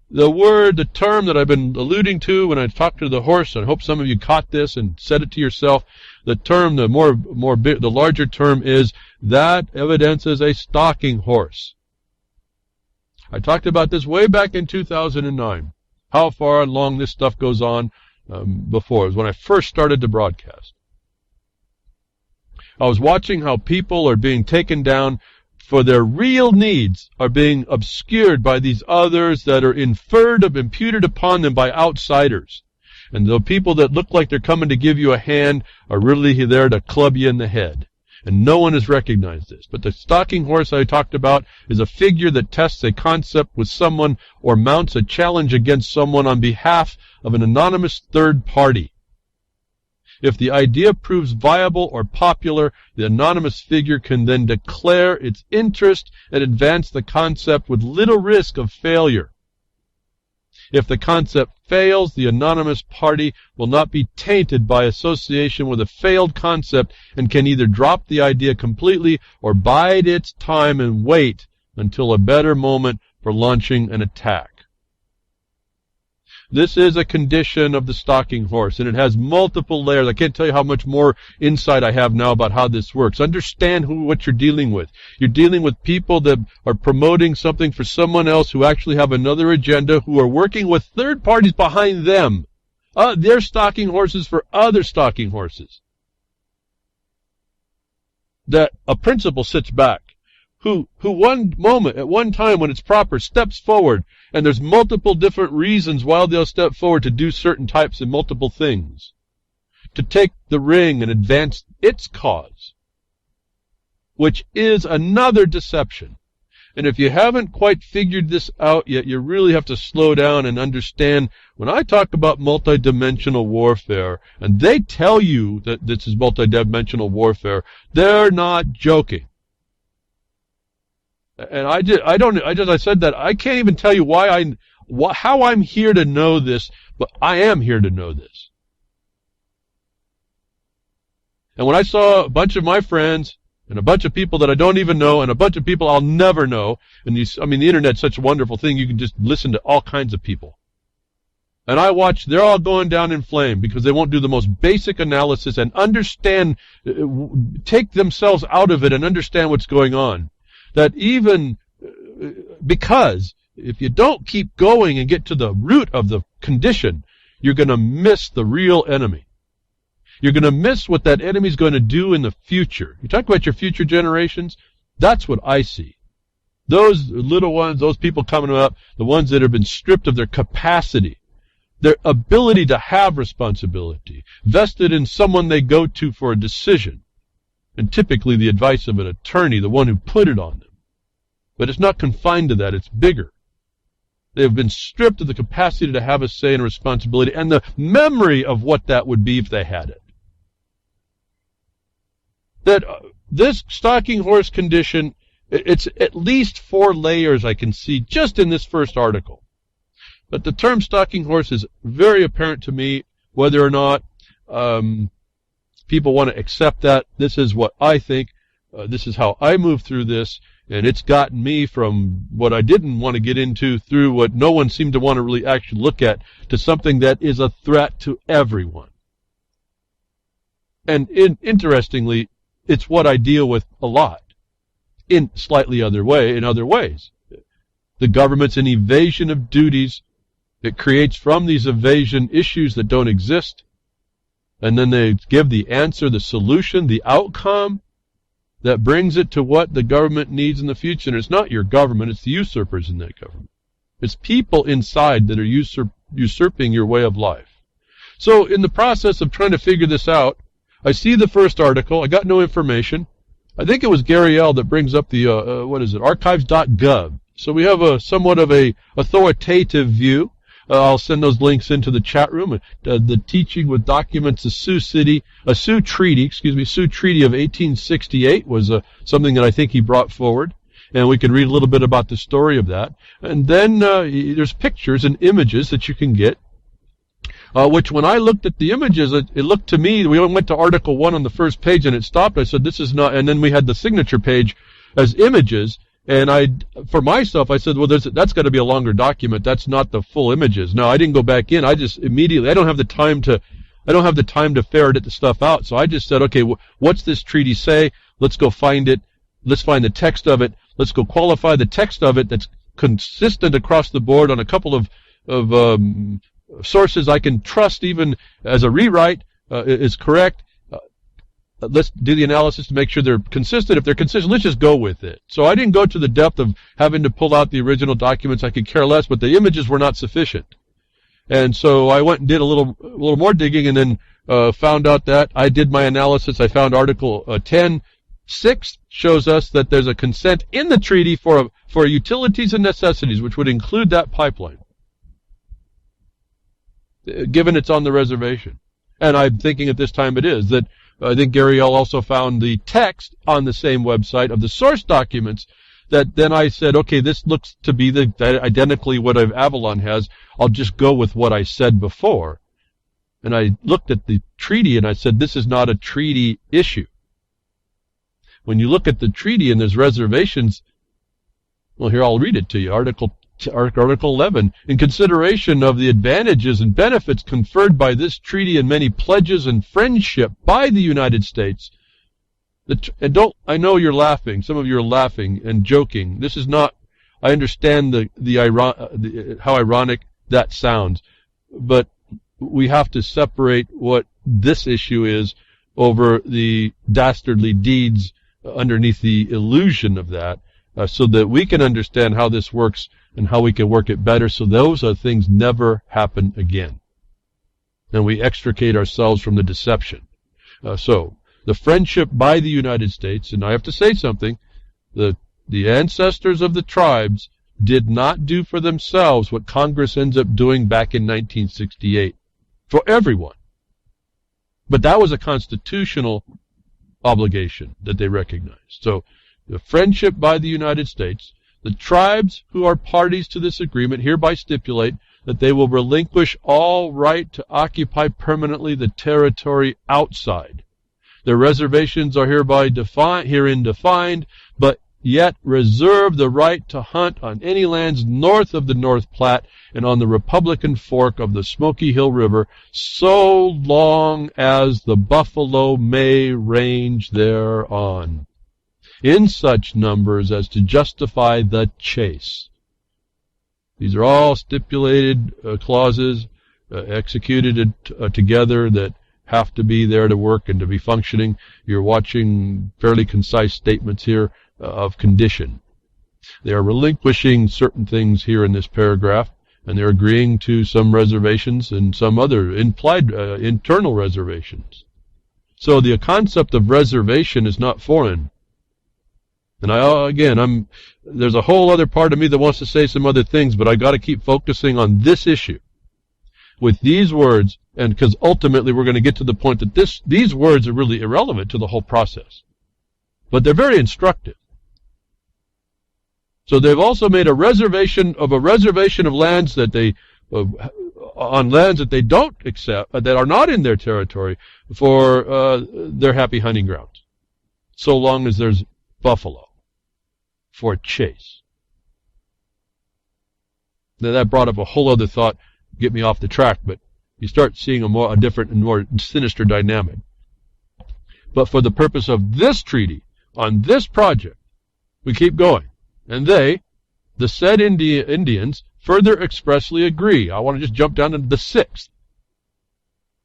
The term that I've been alluding to when I talked to the horse, and I hope some of you caught this and said it to yourself, the larger term is, that evidences a stalking horse. I talked about this way back in 2009, how far along this stuff goes on before. It was when I first started to broadcast. I was watching how people are being taken down for their real needs are being obscured by these others that are imputed upon them by outsiders. And the people that look like they're coming to give you a hand are really there to club you in the head. And no one has recognized this. But the stalking horse I talked about is a figure that tests a concept with someone or mounts a challenge against someone on behalf of an anonymous third party. If the idea proves viable or popular, the anonymous figure can then declare its interest and advance the concept with little risk of failure. If the concept fails, the anonymous party will not be tainted by association with a failed concept and can either drop the idea completely or bide its time and wait until a better moment for launching an attack. This is a condition of the stalking horse, and it has multiple layers. I can't tell you how much more insight I have now about how this works. Understand what you're dealing with. You're dealing with people that are promoting something for someone else who actually have another agenda, who are working with third parties behind them. They're stalking horses for other stalking horses. That a principal sits back, who one moment, at one time when it's proper, steps forward, and there's multiple different reasons why they'll step forward to do certain types of multiple things, to take the ring and advance its cause, which is another deception. And if you haven't quite figured this out yet, you really have to slow down and understand, when I talk about multidimensional warfare, and they tell you that this is multidimensional warfare, they're not joking. And I said that I can't even tell you how I'm here to know this, but I am here to know this. And when I saw a bunch of my friends and a bunch of people that I don't even know and a bunch of people I'll never know, and the internet's such a wonderful thing, you can just listen to all kinds of people. And I watch, they're all going down in flame because they won't do the most basic analysis and understand, take themselves out of it and understand what's going on. That even because if you don't keep going and get to the root of the condition, you're going to miss the real enemy. You're going to miss what that enemy's going to do in the future. You talk about your future generations, that's what I see. Those little ones, those people coming up, the ones that have been stripped of their capacity, their ability to have responsibility, vested in someone they go to for a decision, and typically the advice of an attorney, the one who put it on them. But it's not confined to that, it's bigger. They have been stripped of the capacity to have a say and responsibility and the memory of what that would be if they had it. That this stalking horse condition, it's at least 4 layers I can see just in this first article. But the term stalking horse is very apparent to me, whether or not people want to accept that. This is what I think. This is how I move through this. And it's gotten me from what I didn't want to get into through what no one seemed to want to really actually look at to something that is a threat to everyone. And interestingly, it's what I deal with a lot in other ways. The government's an evasion of duties. It creates from these evasion issues that don't exist. And then they give the answer, the solution, the outcome. that brings it to what the government needs in the future. And it's not your government, it's the usurpers in that government. It's people inside that are usurping your way of life. So in the process of trying to figure this out, I see the first article. I got no information. I think it was Gary L. that brings up the, archives.gov. So we have a somewhat of a authoritative view. I'll send those links into the chat room. The teaching with documents, the Sioux Treaty of 1868 was something that I think he brought forward. And we can read a little bit about the story of that. And then there's pictures and images that you can get, which when I looked at the images, it looked to me, we went to Article 1 on the first page and it stopped. I said, this is not, and then we had the signature page as images. And for myself, I said, well, that's got to be a longer document. That's not the full images. No, I didn't go back in. I just immediately, I don't have the time to ferret the stuff out. So I just said, okay, what's this treaty say? Let's go find it. Let's find the text of it. Let's go qualify the text of it that's consistent across the board on a couple of sources I can trust even as a rewrite is correct. Let's do the analysis to make sure they're consistent. If they're consistent, let's just go with it. So I didn't go to the depth of having to pull out the original documents. I could care less, but the images were not sufficient. And so I went and did a little more digging and then found out that I did my analysis. I found Article 10.6 shows us that there's a consent in the treaty for utilities and necessities, which would include that pipeline, given it's on the reservation. And I'm thinking at this time it is. That I think Gary L. also found the text on the same website of the source documents that then I said, okay, this looks to be identically what Avalon has. I'll just go with what I said before. And I looked at the treaty and I said, this is not a treaty issue. When you look at the treaty and there's reservations, well, here, I'll read it to you. Article 11, in consideration of the advantages and benefits conferred by this treaty and many pledges and friendship by the United States. I know you're laughing. Some of you are laughing and joking. This is not, I understand how ironic that sounds, but we have to separate what this issue is over the dastardly deeds underneath the illusion of that, so that we can understand how this works and how we can work it better, so those things never happen again. And we extricate ourselves from the deception. So, the friendship by the United States, and I have to say something, the ancestors of the tribes did not do for themselves what Congress ends up doing back in 1968. For everyone. But that was a constitutional obligation that they recognized. So, the friendship by the United States, the tribes who are parties to this agreement hereby stipulate that they will relinquish all right to occupy permanently the territory outside. Their reservations are herein defined, but yet reserve the right to hunt on any lands north of the North Platte and on the Republican Fork of the Smoky Hill River, so long as the buffalo may range thereon, in such numbers as to justify the chase. These are all stipulated clauses executed together that have to be there to work and to be functioning. You're watching fairly concise statements here of condition. They are relinquishing certain things here in this paragraph, and they're agreeing to some reservations and some other implied internal reservations. So the concept of reservation is not foreign. And there's a whole other part of me that wants to say some other things, but I got to keep focusing on this issue with these words, and because ultimately we're going to get to the point that these words are really irrelevant to the whole process, but they're very instructive. So they've also made a reservation of lands that on lands that they don't accept, that are not in their territory, for their happy hunting grounds, so long as there's buffalo for a chase. Now that brought up a whole other thought, get me off the track, but you start seeing a different and more sinister dynamic. But for the purpose of this treaty, on this project, we keep going. And they, the said Indians, further expressly agree. I want to just jump down to the 6th.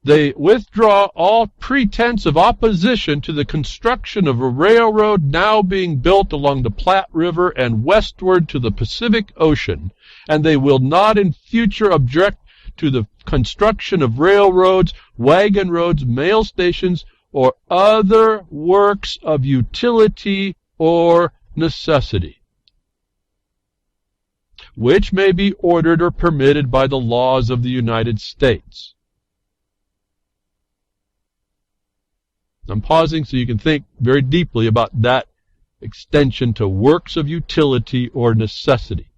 they withdraw all pretense of opposition to the construction of a railroad now being built along the Platte River and westward to the Pacific Ocean, and they will not in future object to the construction of railroads, wagon roads, mail stations, or other works of utility or necessity, which may be ordered or permitted by the laws of the United States. I'm pausing so you can think very deeply about that extension to works of utility or necessity.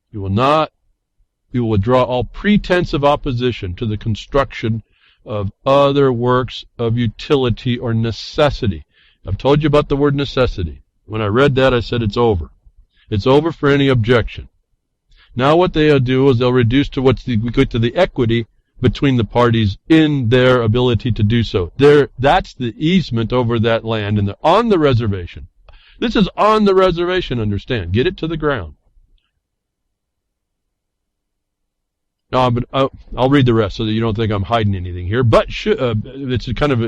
You will withdraw all pretense of opposition to the construction of other works of utility or necessity. I've told you about the word necessity. When I read that, I said it's over. It's over for any objection. Now what they'll do is they'll reduce to we get to the equity between the parties in their ability to do so. That's the easement over that land, and they're on the reservation. This is on the reservation, understand. Get it to the ground. No, but I'll read the rest so that you don't think I'm hiding anything here. But it's a kind of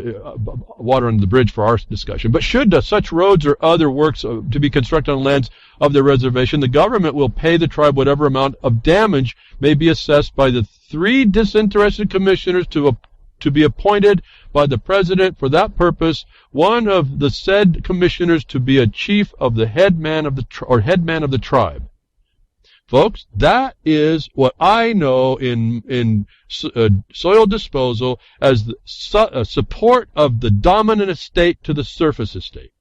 water under the bridge for our discussion. But should such roads or other works to be constructed on lands of the reservation, the government will pay the tribe whatever amount of damage may be assessed by the 3 disinterested commissioners to be appointed by the president for that purpose. One of the said commissioners to be a chief of the headman of the tribe. Folks, that is what I know in soil disposal as the support of the dominant estate to the surface estate.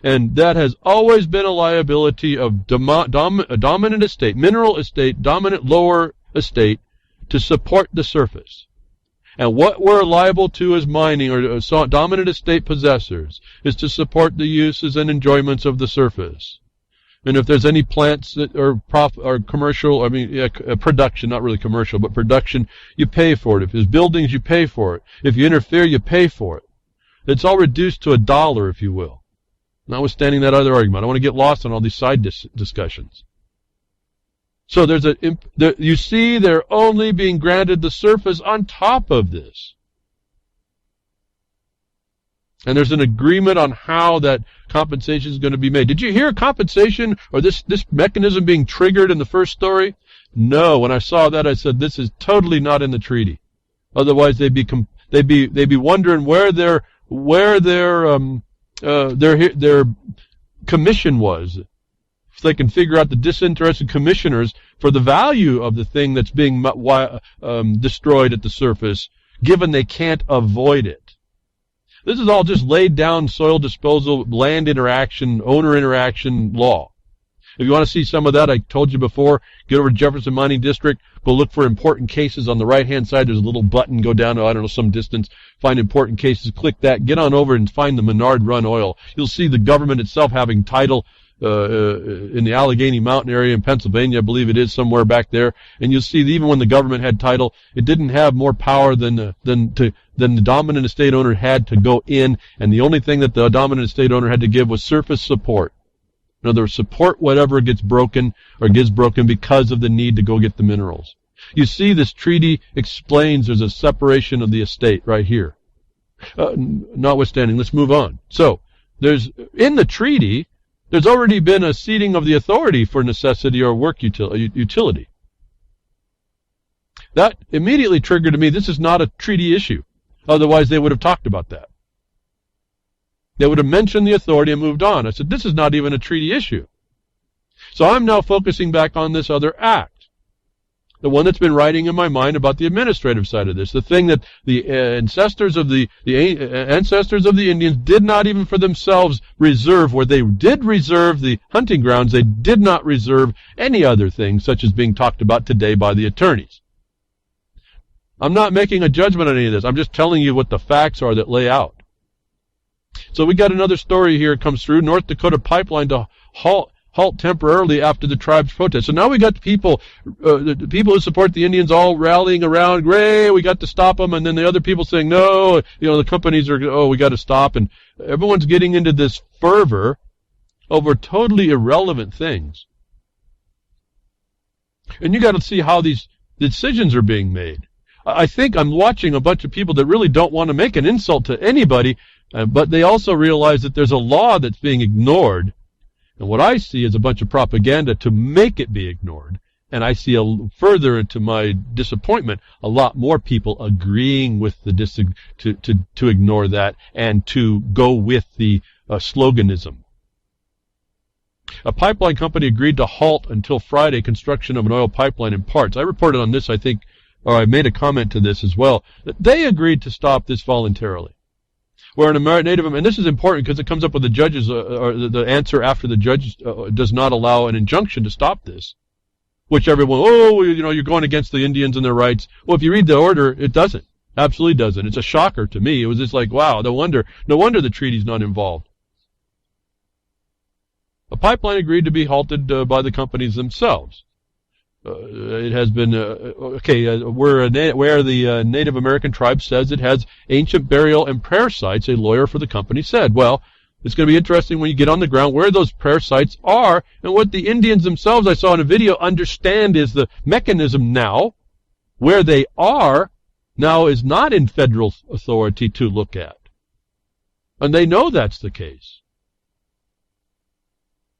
And that has always been a liability of a dominant estate, mineral estate, dominant lower estate, to support the surface. And what we're liable to as mining or dominant estate possessors is to support the uses and enjoyments of the surface. And if there's any plants that are commercial, production, not really commercial, but production, you pay for it. If there's buildings, you pay for it. If you interfere, you pay for it. It's all reduced to $1, if you will. Notwithstanding that other argument. I don't want to get lost on all these side discussions. So you see they're only being granted the surface on top of this. And there's an agreement on how that compensation is going to be made. Did you hear compensation or this mechanism being triggered in the first story? No. When I saw that, I said this is totally not in the treaty. Otherwise, they'd be wondering where their commission was. If they can figure out the disinterested commissioners for the value of the thing that's being destroyed at the surface, given they can't avoid it. This is all just laid down soil disposal, land interaction, owner interaction law. If you want to see some of that, I told you before, get over to Jefferson Mining District, go look for important cases on the right-hand side. There's a little button, go down to, some distance, find important cases, click that, get on over and find the Menard Run oil. You'll see the government itself having title in the Allegheny Mountain area in Pennsylvania, I believe it is somewhere back there, and you'll see that even when the government had title, it didn't have more power than the dominant estate owner had to go in, and the only thing that the dominant estate owner had to give was surface support. In other words, support whatever gets broken because of the need to go get the minerals. You see, this treaty explains there's a separation of the estate right here. Notwithstanding, let's move on. So, in the treaty, there's already been a ceding of the authority for necessity or work utility. That immediately triggered to me, this is not a treaty issue. Otherwise, they would have talked about that. They would have mentioned the authority and moved on. I said, this is not even a treaty issue. So I'm now focusing back on this other act. The one that's been writing in my mind about the administrative side of this. The thing that the ancestors of the Indians did not even for themselves reserve. Where they did reserve the hunting grounds, they did not reserve any other thing, such as being talked about today by the attorneys. I'm not making a judgment on any of this. I'm just telling you what the facts are that lay out. So we got another story here comes through. North Dakota pipeline to halt temporarily after the tribe's protest. So now we got the people who support the Indians all rallying around. Great, we got to stop them. And then the other people saying, no, the companies are, we got to stop. And everyone's getting into this fervor over totally irrelevant things. And you got to see how these decisions are being made. I think I'm watching a bunch of people that really don't want to make an insult to anybody, but they also realize that there's a law that's being ignored. And what I see is a bunch of propaganda to make it be ignored. And I see further into my disappointment, a lot more people agreeing with the to ignore that and to go with the sloganism. A pipeline company agreed to halt until Friday construction of an oil pipeline in parts. I reported on this, I think, or I made a comment to this as well, that they agreed to stop this voluntarily. Where an Native, and this is important because it comes up with the judges, or the answer after the judge does not allow an injunction to stop this. Which everyone, you're going against the Indians and their rights. Well, if you read the order, it doesn't. Absolutely doesn't. It's a shocker to me. It was just like, wow, no wonder the treaty's not involved. A pipeline agreed to be halted by the companies themselves. It has been, where the Native American tribe says it has ancient burial and prayer sites, a lawyer for the company said. Well, it's going to be interesting when you get on the ground where those prayer sites are, and what the Indians themselves, I saw in a video, understand is the mechanism now, where they are, now is not in federal authority to look at. And they know that's the case.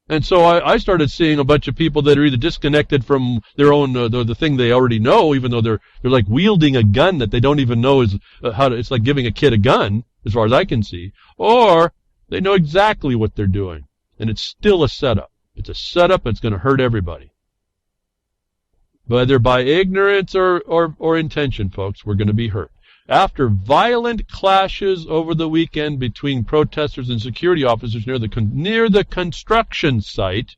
And so I started seeing a bunch of people that are either disconnected from their own, the thing they already know, even though they're like wielding a gun that they don't even know is it's like giving a kid a gun, as far as I can see, or they know exactly what they're doing, and it's still a setup. It's a setup that's going to hurt everybody. Whether by ignorance or intention, folks, we're going to be hurt. After violent clashes over the weekend between protesters and security officers near the construction site,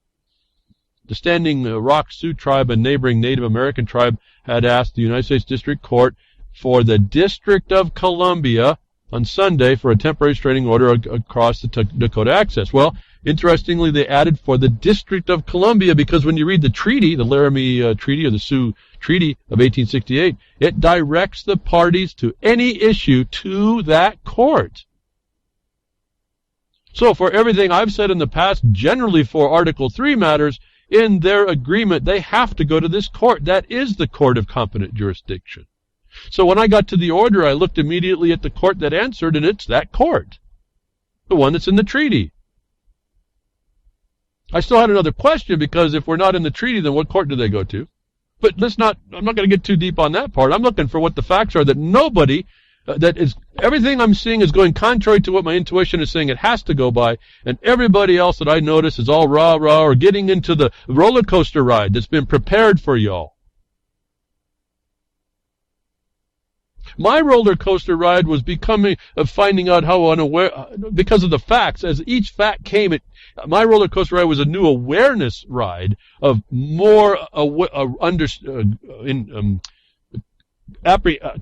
the Standing Rock Sioux tribe and neighboring Native American tribe had asked the United States District Court for the District of Columbia on Sunday for a temporary restraining order across the Dakota Access. Well, interestingly, they added for the District of Columbia because when you read the treaty, the Laramie Treaty or the Sioux Treaty of 1868, it directs the parties to any issue to that court. So for everything I've said in the past, generally for Article 3 matters, in their agreement, they have to go to this court. That is the court of competent jurisdiction. So when I got to the order, I looked immediately at the court that answered, and it's that court, the one that's in the treaty. I still had another question, because if we're not in the treaty, then what court do they go to? But I'm not going to get too deep on that part. I'm looking for what the facts are, that nobody, everything I'm seeing is going contrary to what my intuition is saying it has to go by, and everybody else that I notice is all rah-rah or getting into the roller coaster ride that's been prepared for y'all. My roller coaster ride was finding out how unaware, because of the facts. As each fact came, my roller coaster ride was a new awareness ride of more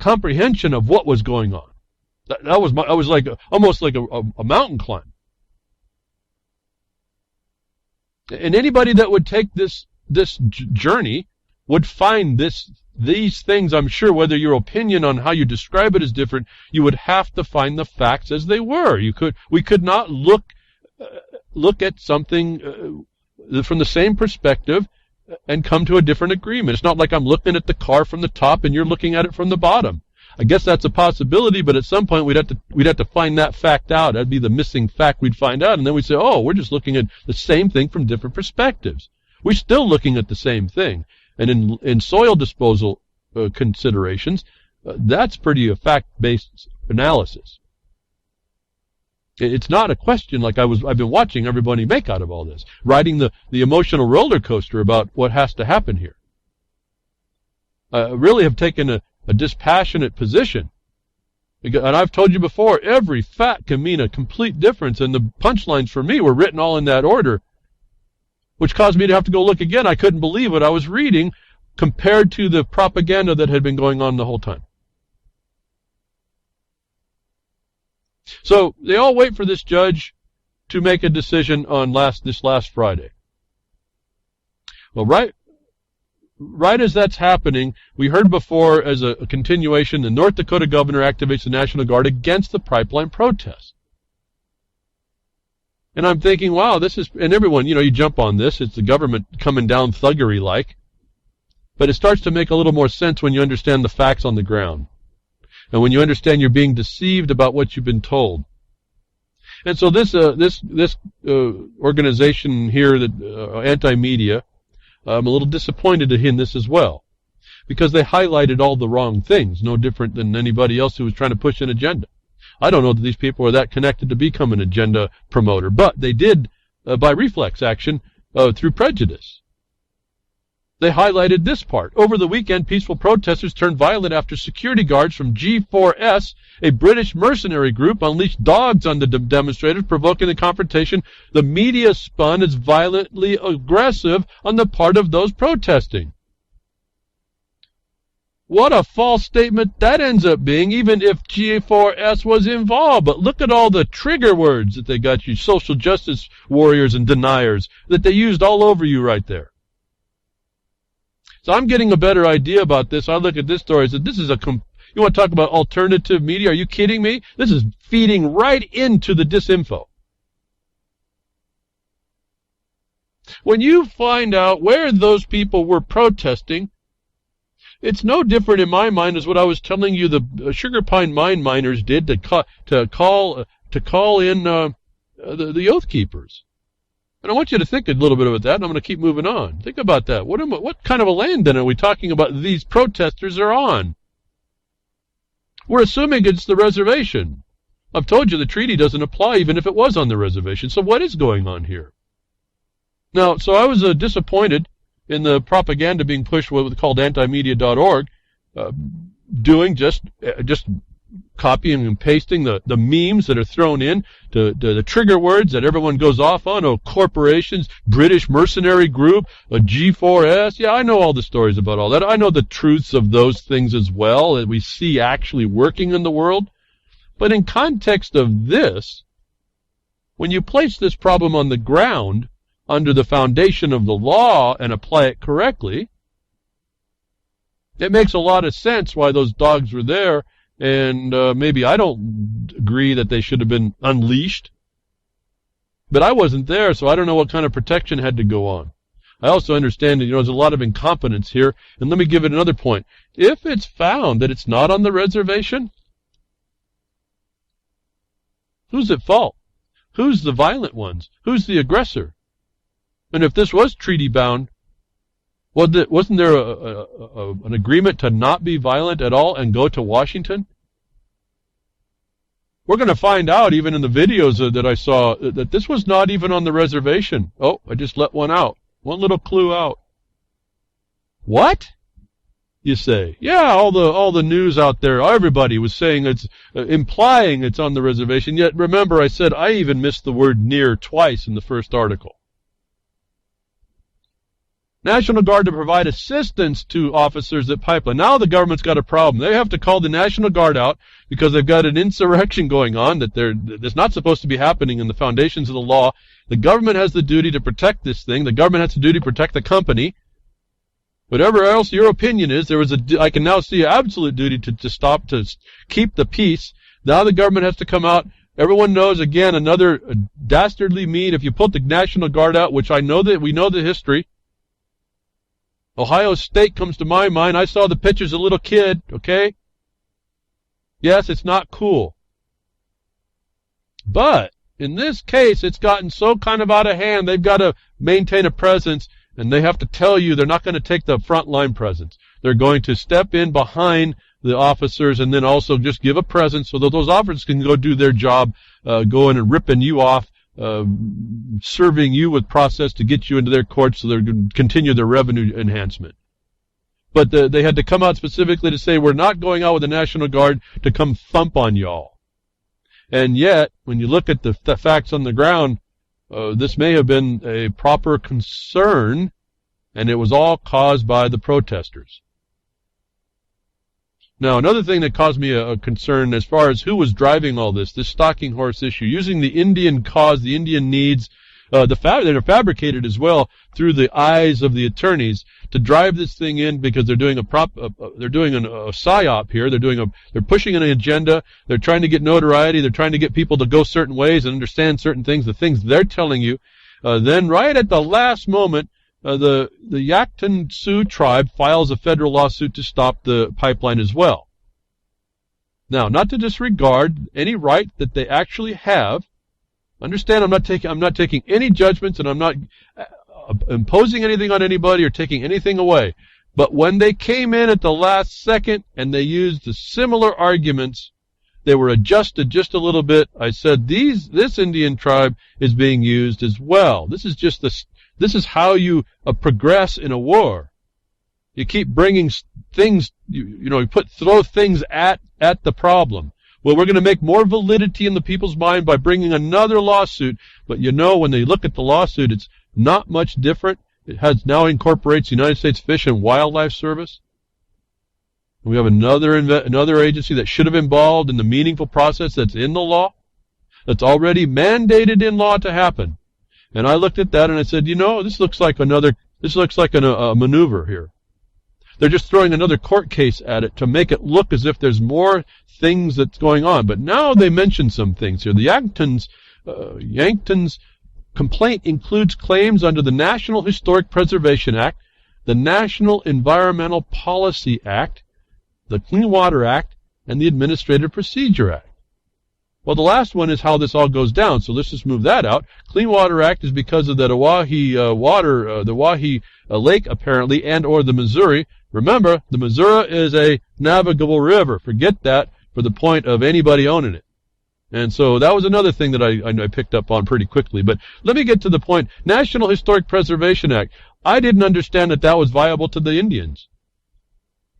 comprehension of what was going on. That was I was like almost like a mountain climb. And anybody that would take this journey would find these things, I'm sure, whether your opinion on how you describe it is different, you would have to find the facts as they were. We could not look at something from the same perspective and come to a different agreement. It's not like I'm looking at the car from the top and you're looking at it from the bottom. I guess that's a possibility, but at some point we'd have to find that fact out. That'd be the missing fact we'd find out, and then we'd say, oh, we're just looking at the same thing from different perspectives. We're still looking at the same thing. And in soil disposal considerations, that's pretty a fact-based analysis. It's not a question like I've been watching everybody make out of all this, riding the emotional roller coaster about what has to happen here. I really have taken a dispassionate position. And I've told you before, every fact can mean a complete difference, and the punchlines for me were written all in that order, which caused me to have to go look again. I couldn't believe what I was reading compared to the propaganda that had been going on the whole time. So they all wait for this judge to make a decision on this last Friday. Well, right as that's happening, we heard before, as a continuation, the North Dakota governor activates the National Guard against the pipeline protest. And I'm thinking, wow, this is, and everyone, you jump on this. It's the government coming down thuggery-like. But it starts to make a little more sense when you understand the facts on the ground. And when you understand you're being deceived about what you've been told. And so this organization here, that anti-media, I'm a little disappointed in this as well. Because they highlighted all the wrong things, no different than anybody else who was trying to push an agenda. I don't know that these people are that connected to become an agenda promoter, but they did by reflex action through prejudice. They highlighted this part. Over the weekend, peaceful protesters turned violent after security guards from G4S, a British mercenary group, unleashed dogs on the demonstrators, provoking the confrontation. The media spun as violently aggressive on the part of those protesting. What a false statement that ends up being, even if G4S was involved. But look at all the trigger words that they got you, social justice warriors and deniers, that they used all over you right there. So I'm getting a better idea about this. I look at this story and said, this is you want to talk about alternative media? Are you kidding me? This is feeding right into the disinfo. When you find out where those people were protesting, it's no different in my mind as what I was telling you the Sugar Pine mine miners did to call in the Oath Keepers. And I want you to think a little bit about that, and I'm going to keep moving on. Think about that. What kind of a land then are we talking about these protesters are on? We're assuming it's the reservation. I've told you the treaty doesn't apply even if it was on the reservation. So what is going on here? Now, so I was disappointed in the propaganda being pushed with called antimedia.org, doing just copying and pasting the memes that are thrown in to the trigger words that everyone goes off on. Oh, corporations, British mercenary group, a G4S. Yeah, I know all the stories about all that. I know the truths of those things as well that we see actually working in the world. But in context of this, when you place this problem on the ground under the foundation of the law and apply it correctly, it makes a lot of sense why those dogs were there. And maybe I don't agree that they should have been unleashed. But I wasn't there, so I don't know what kind of protection had to go on. I also understand that, there's a lot of incompetence here. And let me give it another point. If it's found that it's not on the reservation, who's at fault? Who's the violent ones? Who's the aggressor? And if this was treaty-bound, wasn't there an agreement to not be violent at all and go to Washington? We're going to find out, even in the videos that I saw, that this was not even on the reservation. Oh, I just let one out. One little clue out. What? You say? Yeah, all the news out there, everybody was saying it's implying it's on the reservation. Yet remember, I said I even missed the word near twice in the first article. National Guard to provide assistance to officers at pipeline. Now the government's got a problem. They have to call the National Guard out because they've got an insurrection going on that's not supposed to be happening in the foundations of the law. The government has the duty to protect this thing. The government has the duty to protect the company. Whatever else your opinion is, I can now see an absolute duty to keep the peace. Now the government has to come out. Everyone knows, again, another dastardly mean. If you put the National Guard out, which we know the history. Ohio State comes to my mind. I saw the pictures of a little kid, okay? Yes, it's not cool. But in this case, it's gotten so kind of out of hand, they've got to maintain a presence, and they have to tell you they're not going to take the frontline presence. They're going to step in behind the officers and then also just give a presence so that those officers can go do their job, going and ripping you off, serving you with process to get you into their courts so they're going to continue their revenue enhancement. But they had to come out specifically to say, we're not going out with the National Guard to come thump on y'all. And yet, when you look at the facts on the ground, this may have been a proper concern, and it was all caused by the protesters. Now, another thing that caused me a concern as far as who was driving all this stalking horse issue, using the Indian cause, the Indian needs, they're fabricated as well through the eyes of the attorneys to drive this thing in because they're doing a psyop here. They're pushing an agenda. They're trying to get notoriety. They're trying to get people to go certain ways and understand certain things, the things they're telling you. Then right at the last moment, the Yaktun Sioux tribe files a federal lawsuit to stop the pipeline as well. Now, not to disregard any right that they actually have. Understand, I'm not taking any judgments, and I'm not imposing anything on anybody or taking anything away. But when they came in at the last second and they used the similar arguments, they were adjusted just a little bit. I said this Indian tribe is being used as well. This is how you progress in a war. You keep bringing things, throw things at the problem. Well, we're going to make more validity in the people's mind by bringing another lawsuit. But when they look at the lawsuit, it's not much different. It now incorporates the United States Fish and Wildlife Service. We have another agency that should have involved in the meaningful process that's in the law, that's already mandated in law to happen. And I looked at that and I said, this looks like a maneuver here. They're just throwing another court case at it to make it look as if there's more things that's going on. But now they mention some things here. The Yankton's complaint includes claims under the National Historic Preservation Act, the National Environmental Policy Act, the Clean Water Act, and the Administrative Procedure Act. Well, the last one is how this all goes down, so let's just move that out. Clean Water Act is because of that Oahe the Oahe Lake, apparently, and or the Missouri. Remember, the Missouri is a navigable river. Forget that for the point of anybody owning it. And so that was another thing that I picked up on pretty quickly. But let me get to the point. National Historic Preservation Act. I didn't understand that was viable to the Indians.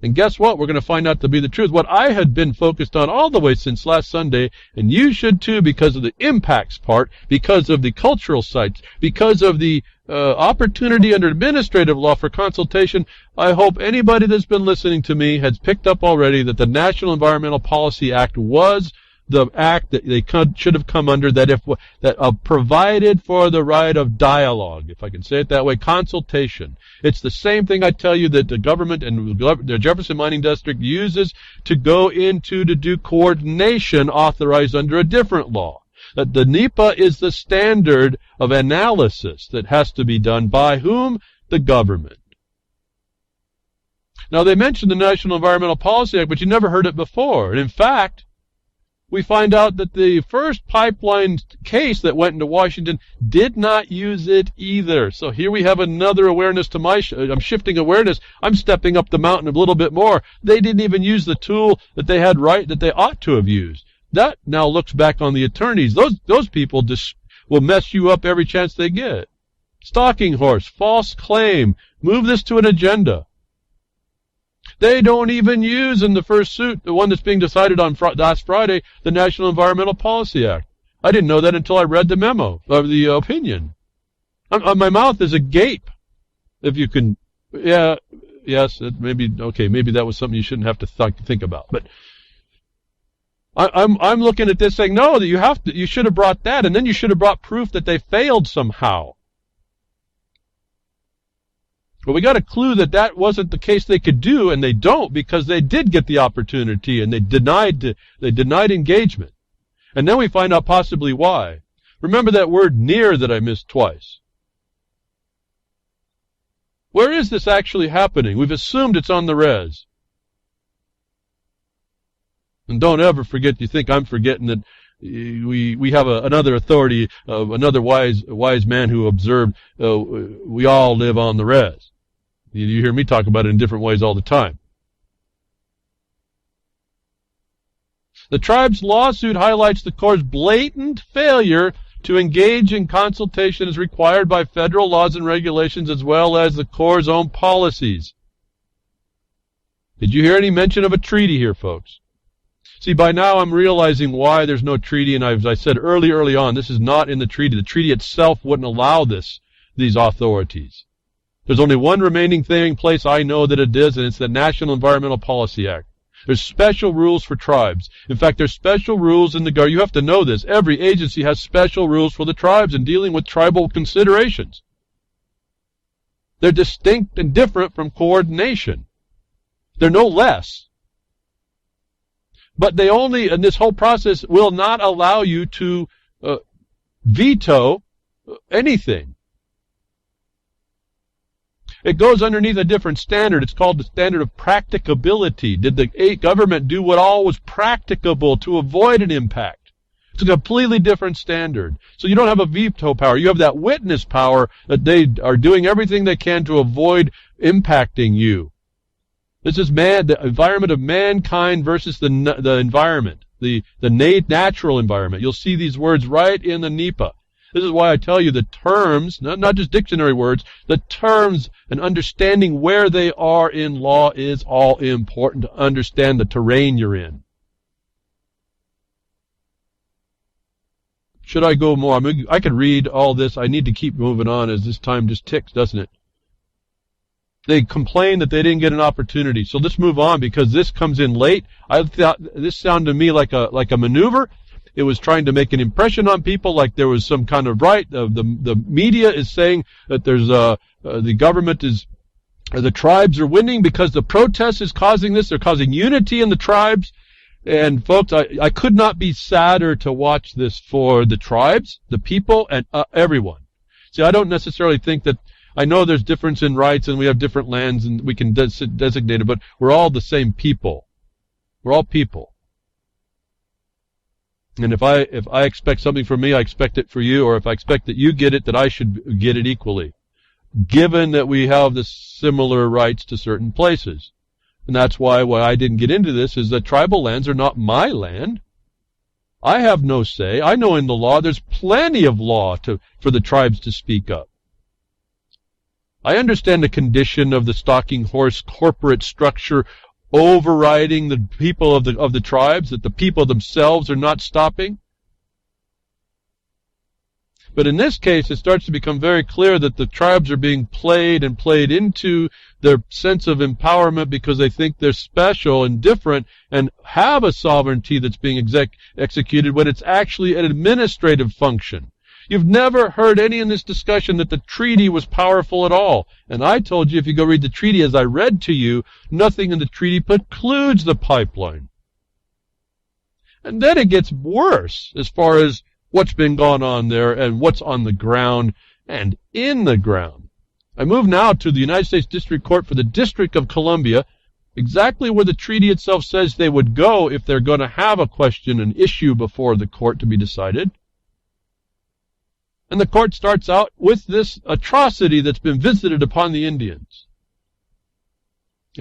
And guess what? We're going to find out to be the truth. What I had been focused on all the way since last Sunday, and you should too, because of the impacts part, because of the cultural sites, because of the opportunity under administrative law for consultation. I hope anybody that's been listening to me has picked up already that the National Environmental Policy Act was the act that they should have come under, that provided for the right of dialogue, if I can say it that way, consultation. It's the same thing I tell you that the government and the Jefferson Mining District uses to go into to do coordination authorized under a different law. That the NEPA is the standard of analysis that has to be done by whom? The government. Now, they mentioned the National Environmental Policy Act, but you never heard it before. And in fact, we find out that the first pipeline case that went into Washington did not use it either. So here we have another awareness to I'm shifting awareness. I'm stepping up the mountain a little bit more. They didn't even use the tool that they had that they ought to have used. That now looks back on the attorneys. Those people just will mess you up every chance they get. Stalking horse, false claim, move this to an agenda. They don't even use in the first suit, the one that's being decided on last Friday, the National Environmental Policy Act. I didn't know that until I read the memo, or the opinion. My mouth is agape. If you can, yes, maybe that was something you shouldn't have to think about. But I'm looking at this saying, no, that you should have brought that, and then you should have brought proof that they failed somehow. But we got a clue that wasn't the case they could do, and they don't, because they did get the opportunity and they denied engagement. And then we find out possibly why. Remember that word near that I missed twice. Where is this actually happening? We've assumed it's on the res. And don't ever forget, you think I'm forgetting that we have another authority, another wise man who observed we all live on the res. You hear me talk about it in different ways all the time. The tribe's lawsuit highlights the Corps' blatant failure to engage in consultation as required by federal laws and regulations, as well as the Corps' own policies. Did you hear any mention of a treaty here, folks? See, by now I'm realizing why there's no treaty, and as I said early on, this is not in the treaty. The treaty itself wouldn't allow these authorities. There's only one remaining thing in place I know that it is, and it's the National Environmental Policy Act. There's special rules for tribes. In fact, there's special rules in the Guard. You have to know this. Every agency has special rules for the tribes in dealing with tribal considerations. They're distinct and different from coordination. They're no less. But they only, in this whole process, will not allow you to veto anything. It goes underneath a different standard. It's called the standard of practicability. Did the government do what all was practicable to avoid an impact? It's a completely different standard. So you don't have a veto power. You have that witness power that they are doing everything they can to avoid impacting you. This is the environment of mankind versus the environment, the natural environment. You'll see these words right in the NEPA. This is why I tell you the terms, not just dictionary words, the terms and understanding where they are in law is all important to understand the terrain you're in. Should I go more? I could read all this. I need to keep moving on as this time just ticks, doesn't it? They complain that they didn't get an opportunity. So let's move on because this comes in late. I thought this sounded to me like a maneuver. It was trying to make an impression on people like there was some kind of right. The media is saying that there's the government is, the tribes are winning because the protest is causing this. They're causing unity in the tribes. And folks, I could not be sadder to watch this for the tribes, the people, and everyone. See, I don't necessarily think that, I know there's difference in rights and we have different lands and we can designate it, but we're all the same people. We're all people. And if I expect something from me, I expect it for you, or if I expect that you get it, that I should get it equally, given that we have the similar rights to certain places. And that's why I didn't get into this, is that tribal lands are not my land. I have no say. I know in the law there's plenty of law for the tribes to speak up. I understand the condition of the stalking horse corporate structure overriding the people of the tribes, that the people themselves are not stopping. But in this case, it starts to become very clear that the tribes are being played into their sense of empowerment because they think they're special and different and have a sovereignty that's being executed when it's actually an administrative function. You've never heard any in this discussion that the treaty was powerful at all. And I told you, if you go read the treaty as I read to you, nothing in the treaty precludes the pipeline. And then it gets worse as far as what's been going on there and what's on the ground and in the ground. I move now to the United States District Court for the District of Columbia, exactly where the treaty itself says they would go if they're going to have a question, an issue before the court to be decided. And the court starts out with this atrocity that's been visited upon the Indians.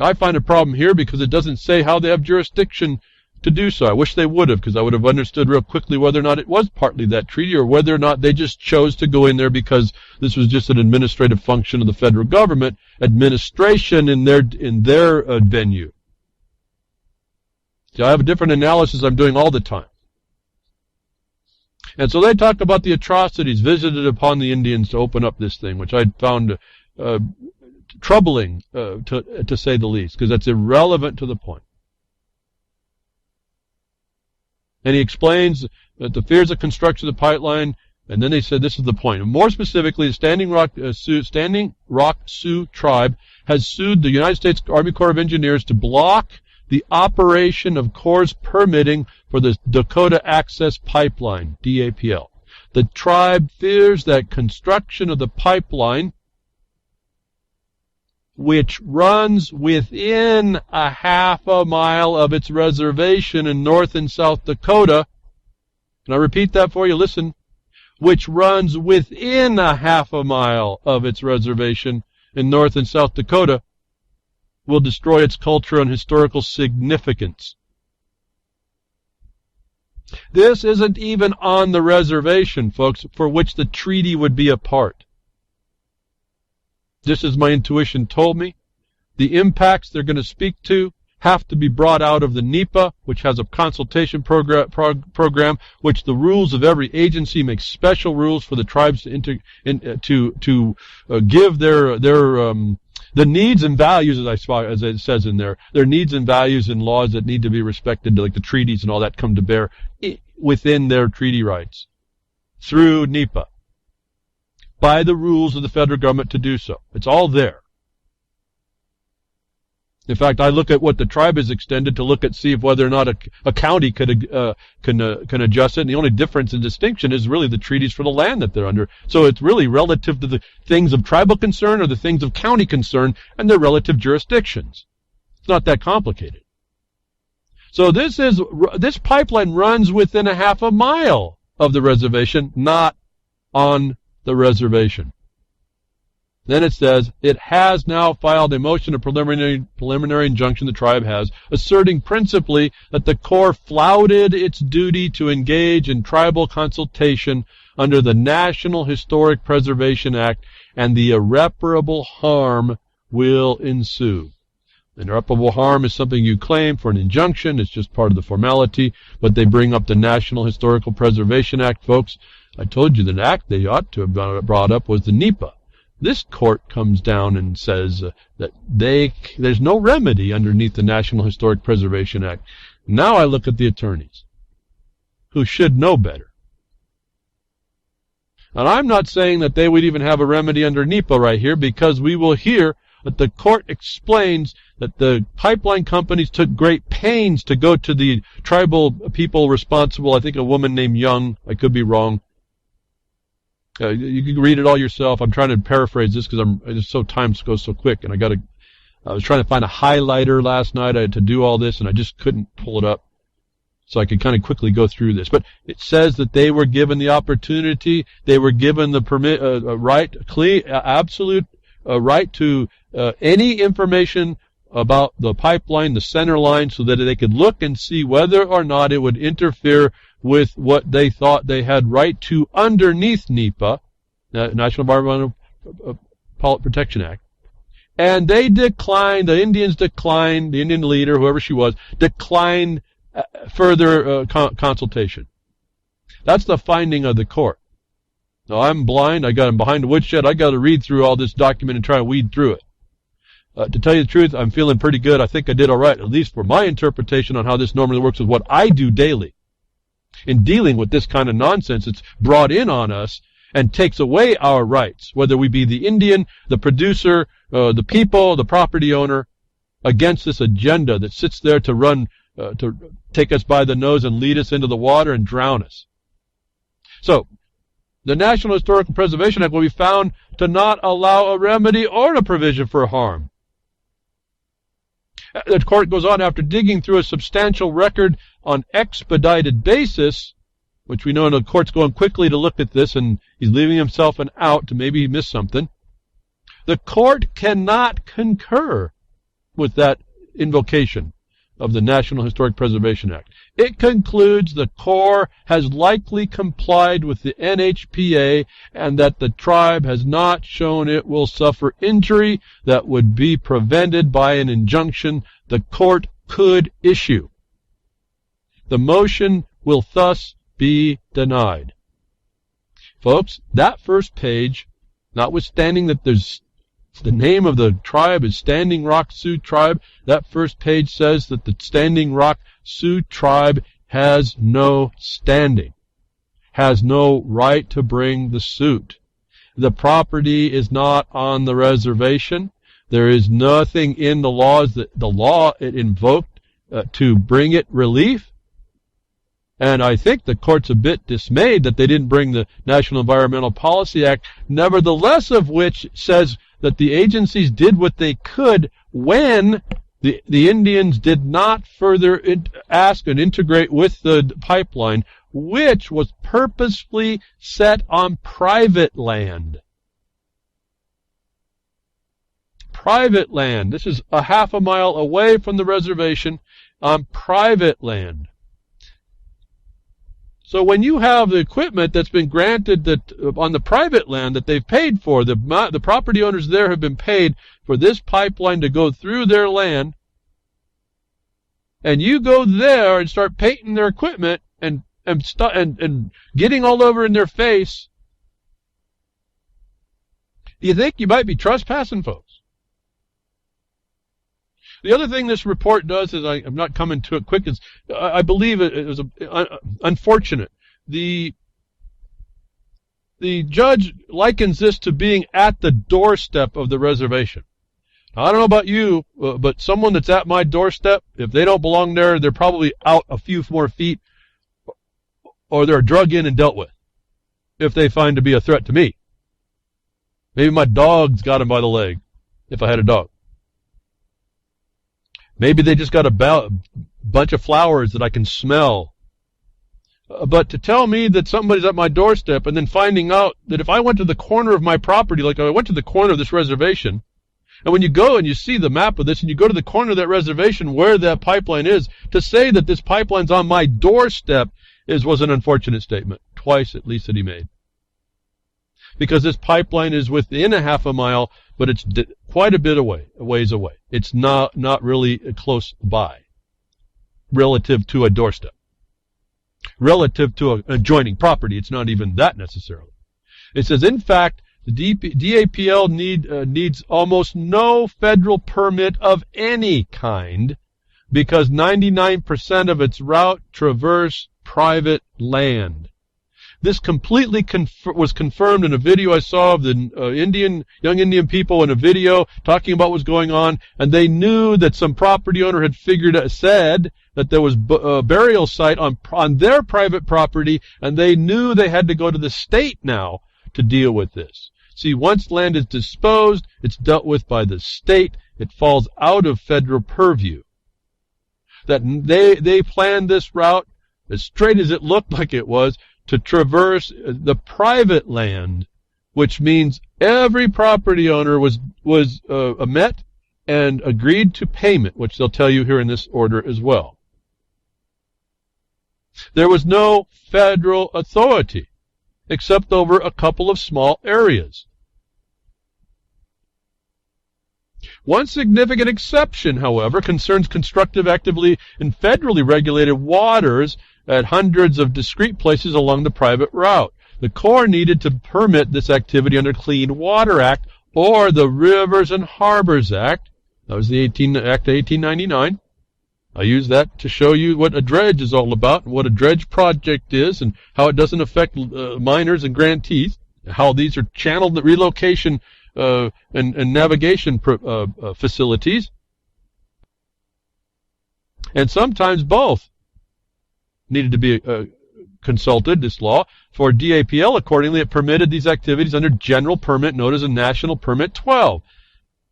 I find a problem here because it doesn't say how they have jurisdiction to do so. I wish they would have, because I would have understood real quickly whether or not it was partly that treaty or whether or not they just chose to go in there because this was just an administrative function of the federal government, administration in their venue. See, I have a different analysis I'm doing all the time. And so they talk about the atrocities visited upon the Indians to open up this thing, which I found troubling, to say the least, because that's irrelevant to the point. And he explains that the fears of construction of the pipeline, and then they said this is the point. And more specifically, the Standing Rock Sioux tribe has sued the United States Army Corps of Engineers to block the operation of Corps' permitting for the Dakota Access Pipeline, DAPL. The tribe fears that construction of the pipeline, which runs within a half a mile of its reservation in North and South Dakota, and I repeat that for you, listen, which runs within a half a mile of its reservation in North and South Dakota, will destroy its culture and historical significance. This isn't even on the reservation, folks, for which the treaty would be a part. Just as my intuition told me, the impacts they're going to speak to have to be brought out of the NEPA, which has a consultation program, which the rules of every agency make special rules for the tribes to give the needs and values, as it says in there, their needs and values and laws that need to be respected, like the treaties and all that come to bear within their treaty rights through NEPA, by the rules of the federal government to do so. It's all there. In fact, I look at what the tribe has extended to look at see if whether or not a county can adjust it. And the only difference and distinction is really the treaties for the land that they're under. So it's really relative to the things of tribal concern or the things of county concern and their relative jurisdictions. It's not that complicated. So this pipeline runs within a half a mile of the reservation, not on the reservation. Then it says, it has now filed a motion of preliminary injunction the tribe has, asserting principally that the Corps flouted its duty to engage in tribal consultation under the National Historic Preservation Act, and the irreparable harm will ensue. Irreparable harm is something you claim for an injunction. It's just part of the formality, but they bring up the National Historical Preservation Act, folks. I told you the act they ought to have brought up was the NEPA. This court comes down and says that there's no remedy underneath the National Historic Preservation Act. Now I look at the attorneys, who should know better. And I'm not saying that they would even have a remedy under NEPA right here, because we will hear that the court explains that the pipeline companies took great pains to go to the tribal people responsible. I think a woman named Young. I could be wrong. You can read it all yourself. I'm trying to paraphrase this because time goes so quick, and I was trying to find a highlighter last night. I had to do all this, and I just couldn't pull it up, so I could kind of quickly go through this. But it says that they were given the opportunity, they were given the absolute right to any information about the pipeline, the center line, so that they could look and see whether or not it would interfere with what they thought they had right to underneath NEPA, National Environmental Protection Act. And they declined, the Indians declined, the Indian leader, whoever she was, declined further consultation. That's the finding of the court. Now, I'm blind. I'm behind the woodshed. I got to read through all this document and try to weed through it. To tell you the truth, I'm feeling pretty good. I think I did all right, at least for my interpretation on how this normally works with what I do daily. In dealing with this kind of nonsense, it's brought in on us and takes away our rights, whether we be the Indian, the producer, the people, the property owner, against this agenda that sits there to take us by the nose and lead us into the water and drown us. So, the National Historical Preservation Act will be found to not allow a remedy or a provision for harm. The court goes on, after digging through a substantial record on expedited basis, which we know the court's going quickly to look at this, and he's leaving himself an out to maybe he missed something. The court cannot concur with that invocation of the National Historic Preservation Act. It concludes the Corps has likely complied with the NHPA and that the tribe has not shown it will suffer injury that would be prevented by an injunction the court could issue. The motion will thus be denied. Folks, that first page, notwithstanding that the name of the tribe is Standing Rock Sioux Tribe, that first page says that the Standing Rock Sioux Tribe has no standing, has no right to bring the suit. The property is not on the reservation. There is nothing in the laws that the law it invoked to bring it relief. And I think the court's a bit dismayed that they didn't bring the National Environmental Policy Act, nevertheless of which says that the agencies did what they could when the Indians did not further ask and integrate with the pipeline, which was purposefully set on private land. Private land. This is a half a mile away from the reservation on private land. So when you have the equipment that's been granted that on the private land that they've paid for, the property owners there have been paid for this pipeline to go through their land, and you go there and start painting their equipment and getting all over in their face, do you think you might be trespassing, folks? The other thing this report does is, I'm not coming to it quick, is I believe it was unfortunate. The judge likens this to being at the doorstep of the reservation. I don't know about you, but someone that's at my doorstep, if they don't belong there, they're probably out a few more feet, or they're drug in and dealt with, if they find to be a threat to me. Maybe my dog's got him by the leg, if I had a dog. Maybe they just got a bunch of flowers that I can smell. But to tell me that somebody's at my doorstep and then finding out that if I went to the corner of my property, like I went to the corner of this reservation, and when you go and you see the map of this and you go to the corner of that reservation where that pipeline is, to say that this pipeline's on my doorstep was an unfortunate statement. Twice at least that he made. Because this pipeline is within a half a mile, but it's quite a ways away. It's not really close by relative to a doorstep. Relative to an adjoining property, it's not even that necessarily. It says, in fact, the DAPL needs almost no federal permit of any kind because 99% of its route traverse private land. This completely was confirmed in a video I saw of the young Indian people in a video talking about what was going on, and they knew that some property owner had said that there was a burial site on their private property, and they knew they had to go to the state now to deal with this. See, once land is disposed, it's dealt with by the state. It falls out of federal purview. That they planned this route, as straight as it looked like it was, to traverse the private land, which means every property owner was met and agreed to payment, which they'll tell you here in this order as well. There was no federal authority except over a couple of small areas. One significant exception, however, concerns constructive activity in federally regulated waters at hundreds of discrete places along the private route. The Corps needed to permit this activity under Clean Water Act or the Rivers and Harbors Act. That was the Act of 1899. I use that to show you what a dredge is all about and what a dredge project is and how it doesn't affect miners and grantees, how these are channeled relocation and navigation facilities. And sometimes both needed to be consulted, this law. For DAPL, accordingly, it permitted these activities under general permit known as a National Permit 12.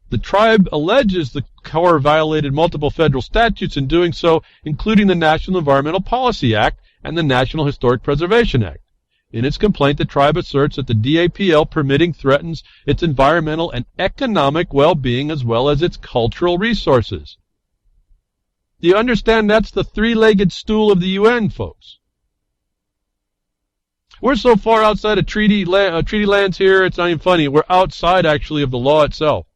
The tribe alleges the Corps violated multiple federal statutes in doing so, including the National Environmental Policy Act and the National Historic Preservation Act. In its complaint, the tribe asserts that the DAPL permitting threatens its environmental and economic well-being as well as its cultural resources. Do you understand that's the three-legged stool of the UN, folks? We're so far outside of treaty lands here, it's not even funny. We're outside, actually, of the law itself.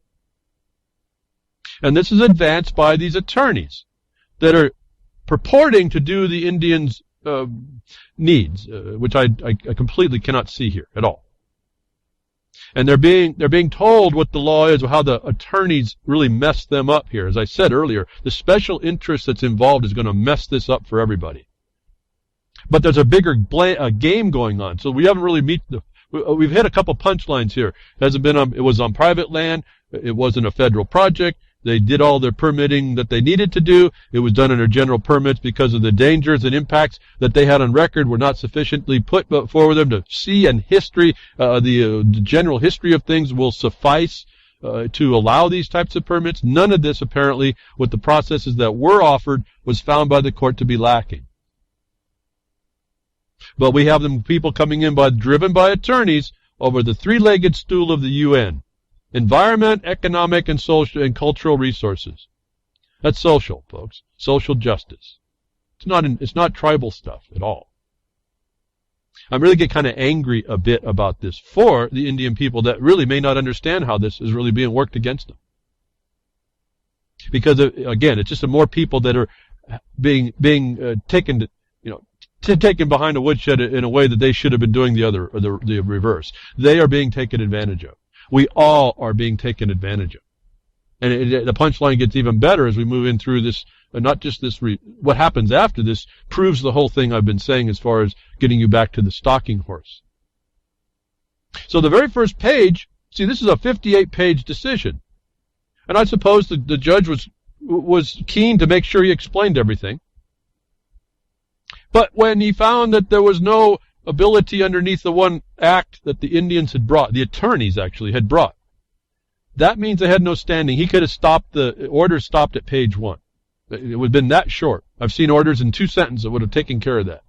And this is advanced by these attorneys that are purporting to do the Indians' needs, which I completely cannot see here at all. And they're being told what the law is, or how the attorneys really mess them up here. As I said earlier, the special interest that's involved is going to mess this up for everybody. But there's a bigger game going on, so we haven't really we've hit a couple punchlines here. It was on private land. It wasn't a federal project. They did all their permitting that they needed to do. It was done under general permits because of the dangers and impacts that they had on record were not sufficiently put before them to see, and history, the general history of things will suffice to allow these types of permits. None of this, apparently, with the processes that were offered, was found by the court to be lacking. But we have people coming in driven by attorneys over the three-legged stool of the UN. Environment, economic, and social and cultural resources. That's social, folks. Social justice. It's not tribal stuff at all. I really get kind of angry a bit about this for the Indian people that really may not understand how this is really being worked against them. Because again, it's just more people that are being taken behind a woodshed in a way that they should have been doing the reverse. They are being taken advantage of. We all are being taken advantage of. And the punchline gets even better as we move in through this, not just this, what happens after this proves the whole thing I've been saying as far as getting you back to the stalking horse. So the very first page, see, this is a 58-page decision. And I suppose the judge was keen to make sure he explained everything. But when he found that there was no ability underneath the one act that the Indians had brought, the attorneys actually had brought, that means they had no standing. He could have stopped, the order stopped at page 1. It would have been that short. I've seen orders in 2 sentences that would have taken care of that.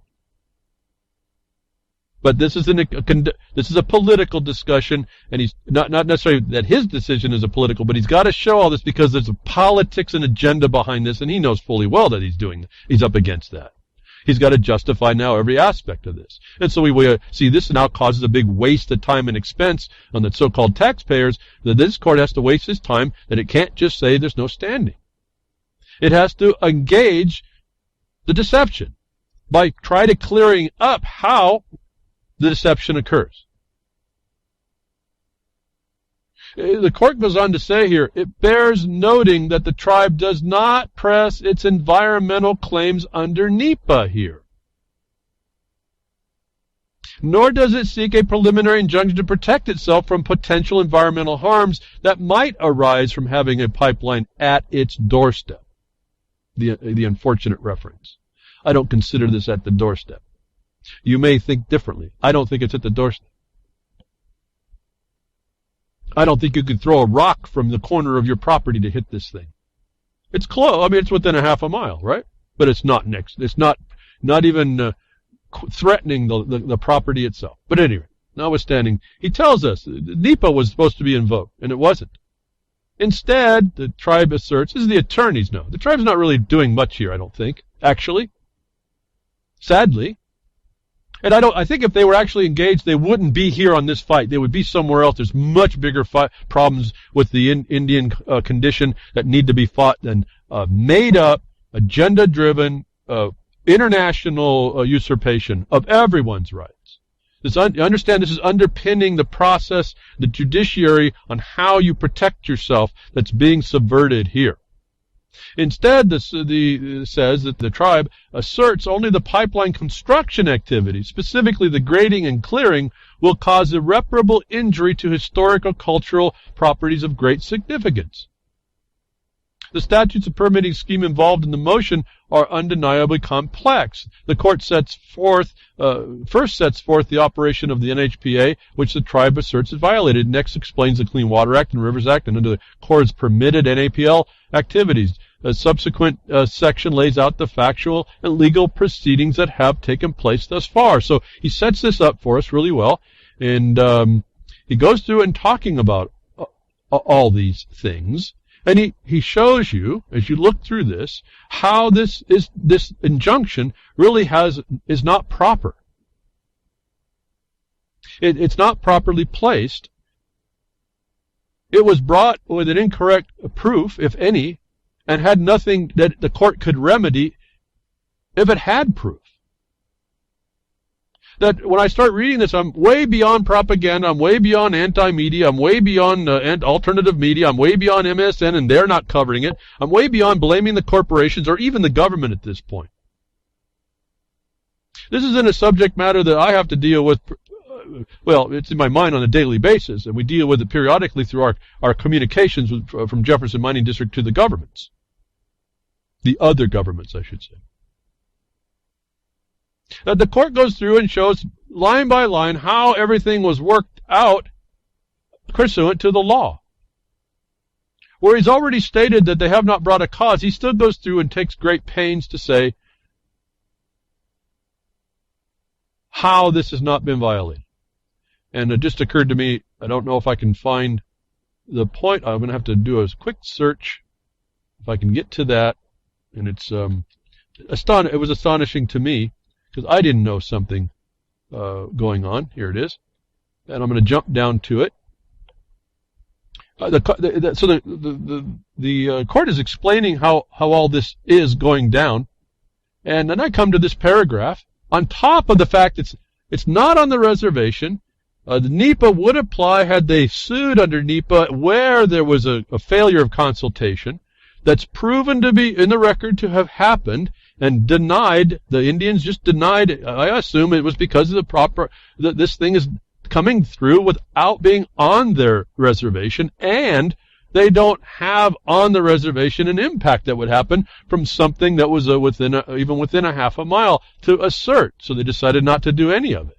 But this is a political discussion, and he's not necessarily that his decision is a political, but he's got to show all this because there's a politics and agenda behind this, and he knows fully well that he's up against that. He's got to justify now every aspect of this. And so we see this now causes a big waste of time and expense on the so-called taxpayers, that this court has to waste his time, that it can't just say there's no standing. It has to engage the deception by trying to clearing up how the deception occurs. The court goes on to say here, it bears noting that the tribe does not press its environmental claims under NEPA here. Nor does it seek a preliminary injunction to protect itself from potential environmental harms that might arise from having a pipeline at its doorstep. The unfortunate reference. I don't consider this at the doorstep. You may think differently. I don't think it's at the doorstep. I don't think you could throw a rock from the corner of your property to hit this thing. It's close. I mean, it's within a half a mile, right? But it's not next. It's not even threatening the property itself. But anyway, notwithstanding, he tells us NEPA was supposed to be invoked, and it wasn't. Instead, the tribe asserts, this is the attorneys know, the tribe's not really doing much here, I don't think, actually. Sadly. And I think if they were actually engaged, they wouldn't be here on this fight. They would be somewhere else. There's much bigger problems with the Indian condition that need to be fought than made up, agenda-driven, international usurpation of everyone's rights. Understand this is underpinning the process, the judiciary, on how you protect yourself that's being subverted here. Instead, says that the tribe asserts only the pipeline construction activity, specifically the grading and clearing, will cause irreparable injury to historical cultural properties of great significance. The statutes and permitting scheme involved in the motion are undeniably complex. The court first sets forth the operation of the NHPA, which the tribe asserts is violated. Next explains the Clean Water Act and Rivers Act and under the Corps' permitted NAPL activities. A subsequent section lays out the factual and legal proceedings that have taken place thus far. So he sets this up for us really well, and he goes through and talking about all these things. And he shows you, as you look through this, how this injunction really is not proper. It's not properly placed. It was brought with an incorrect proof, if any, and had nothing that the court could remedy if it had proof. That when I start reading this, I'm way beyond propaganda, I'm way beyond anti-media, I'm way beyond alternative media, I'm way beyond MSN, and they're not covering it. I'm way beyond blaming the corporations or even the government at this point. This isn't a subject matter that I have to deal with. Well, it's in my mind on a daily basis, and we deal with it periodically through our communications from Jefferson Mining District to the governments. The other governments, I should say. The court goes through and shows line by line how everything was worked out pursuant to the law. Where he's already stated that they have not brought a cause, he still goes through and takes great pains to say how this has not been violated. And it just occurred to me, I don't know if I can find the point. I'm going to have to do a quick search if I can get to that. And it's it was astonishing to me, because I didn't know something going on. Here it is. And I'm going to jump down to it. The court is explaining how all this is going down. And then I come to this paragraph. On top of the fact it's not on the reservation, the NEPA would apply had they sued under NEPA where there was a failure of consultation that's proven to be in the record to have happened, and denied, the Indians just denied, I assume it was because of this thing is coming through without being on their reservation, and they don't have on the reservation an impact that would happen from something that was even within a half a mile to assert. So they decided not to do any of it.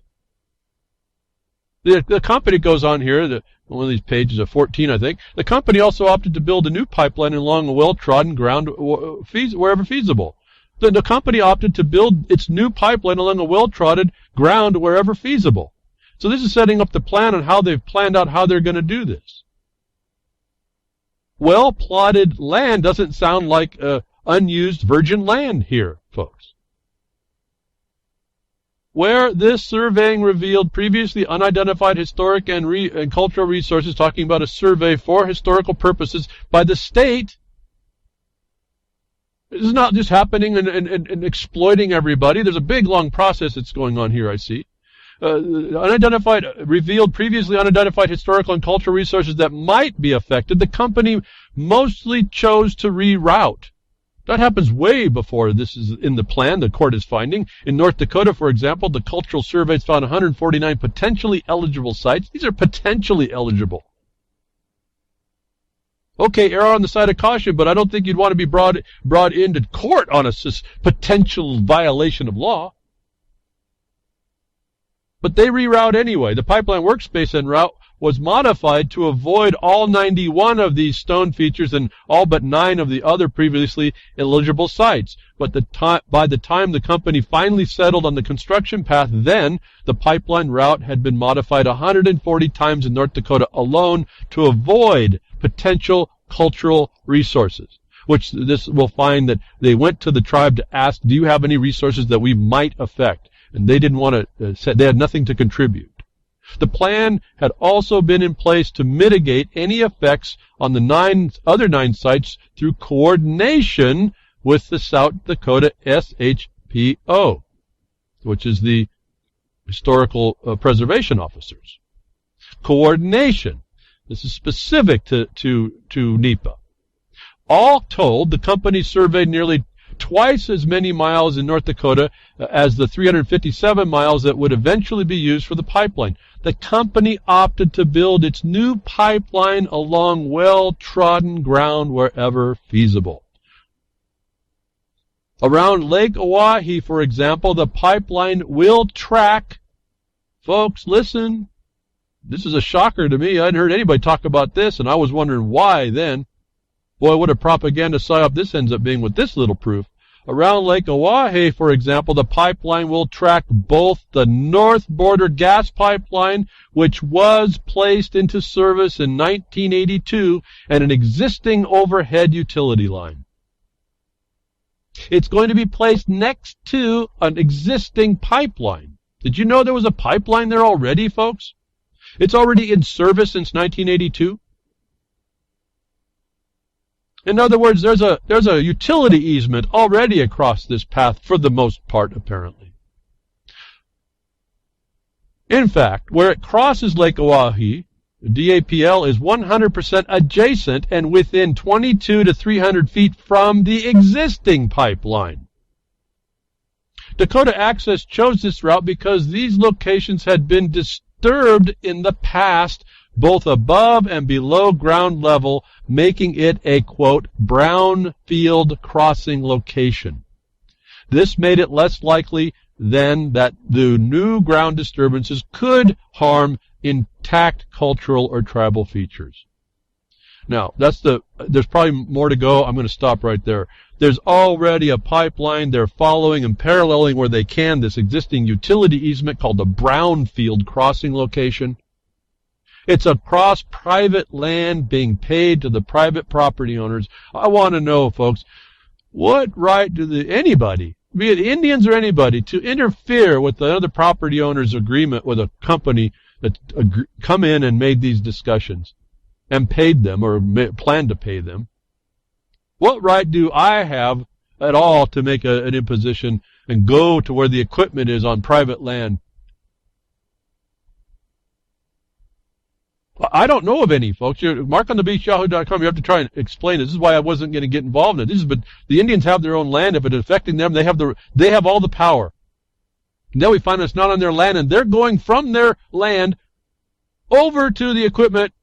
The company goes on here, one of these pages of 14, I think. The company also opted to build a new pipeline along a well-trodden ground wherever feasible. The company opted to build its new pipeline along a well-trodden ground wherever feasible. So this is setting up the plan on how they've planned out how they're going to do this. Well-plotted land doesn't sound like unused virgin land here, folks. Where this surveying revealed previously unidentified historic and cultural resources, talking about a survey for historical purposes by the state, this is not just happening and exploiting everybody. There's a big, long process that's going on here, I see. Revealed previously unidentified historical and cultural resources that might be affected. The company mostly chose to reroute. That happens way before this is in the plan, the court is finding. In North Dakota, for example, the cultural surveys found 149 potentially eligible sites. These are potentially eligible. Okay, err on the side of caution, but I don't think you'd want to be brought into court on a potential violation of law. But they reroute anyway. The pipeline workspace en route was modified to avoid all 91 of these stone features and all but 9 of the other previously eligible sites. But by the time the company finally settled on the construction path, then the pipeline route had been modified 140 times in North Dakota alone to avoid potential cultural resources. Which this will find that they went to the tribe to ask, do you have any resources that we might affect? And they didn't want to, they had nothing to contribute. The plan had also been in place to mitigate any effects on the other 9 sites through coordination with the South Dakota SHPO, which is the Historical Preservation Officers. Coordination. This is specific to NEPA. All told, the company surveyed nearly twice as many miles in North Dakota as the 357 miles that would eventually be used for the pipeline. The company opted to build its new pipeline along well-trodden ground wherever feasible. Around Lake Oahe, for example, the pipeline will track. Folks, listen. This is a shocker to me. I hadn't heard anybody talk about this, and I was wondering why then. Boy, what a propaganda psyop this ends up being with this little proof. Around Lake Oahe, for example, the pipeline will track both the North Border Gas Pipeline, which was placed into service in 1982, and an existing overhead utility line. It's going to be placed next to an existing pipeline. Did you know there was a pipeline there already, folks? It's already in service since 1982. In other words, there's a utility easement already across this path for the most part, apparently. In fact, where it crosses Lake Oahe, DAPL is 100% adjacent and within 22 to 300 feet from the existing pipeline. Dakota Access chose this route because these locations had been disturbed in the past, both above and below ground level, making it a, quote, brownfield crossing location. This made it less likely then that the new ground disturbances could harm intact cultural or tribal features. Now, there's probably more to go. I'm going to stop right there. There's already a pipeline. They're following and paralleling where they can this existing utility easement called the brownfield crossing location. It's across private land being paid to the private property owners. I want to know, folks, what right do anybody, be it Indians or anybody, to interfere with the other property owner's agreement with a company that come in and made these discussions and paid them or planned to pay them? What right do I have at all to make an imposition and go to where the equipment is on private land? I don't know of any, folks. MarkOnTheBeachYahoo.com. You have to try and explain it. This is why I wasn't going to get involved in it. But the Indians have their own land. If it's affecting them, they have all the power. And then we find it's not on their land, and they're going from their land over to the equipment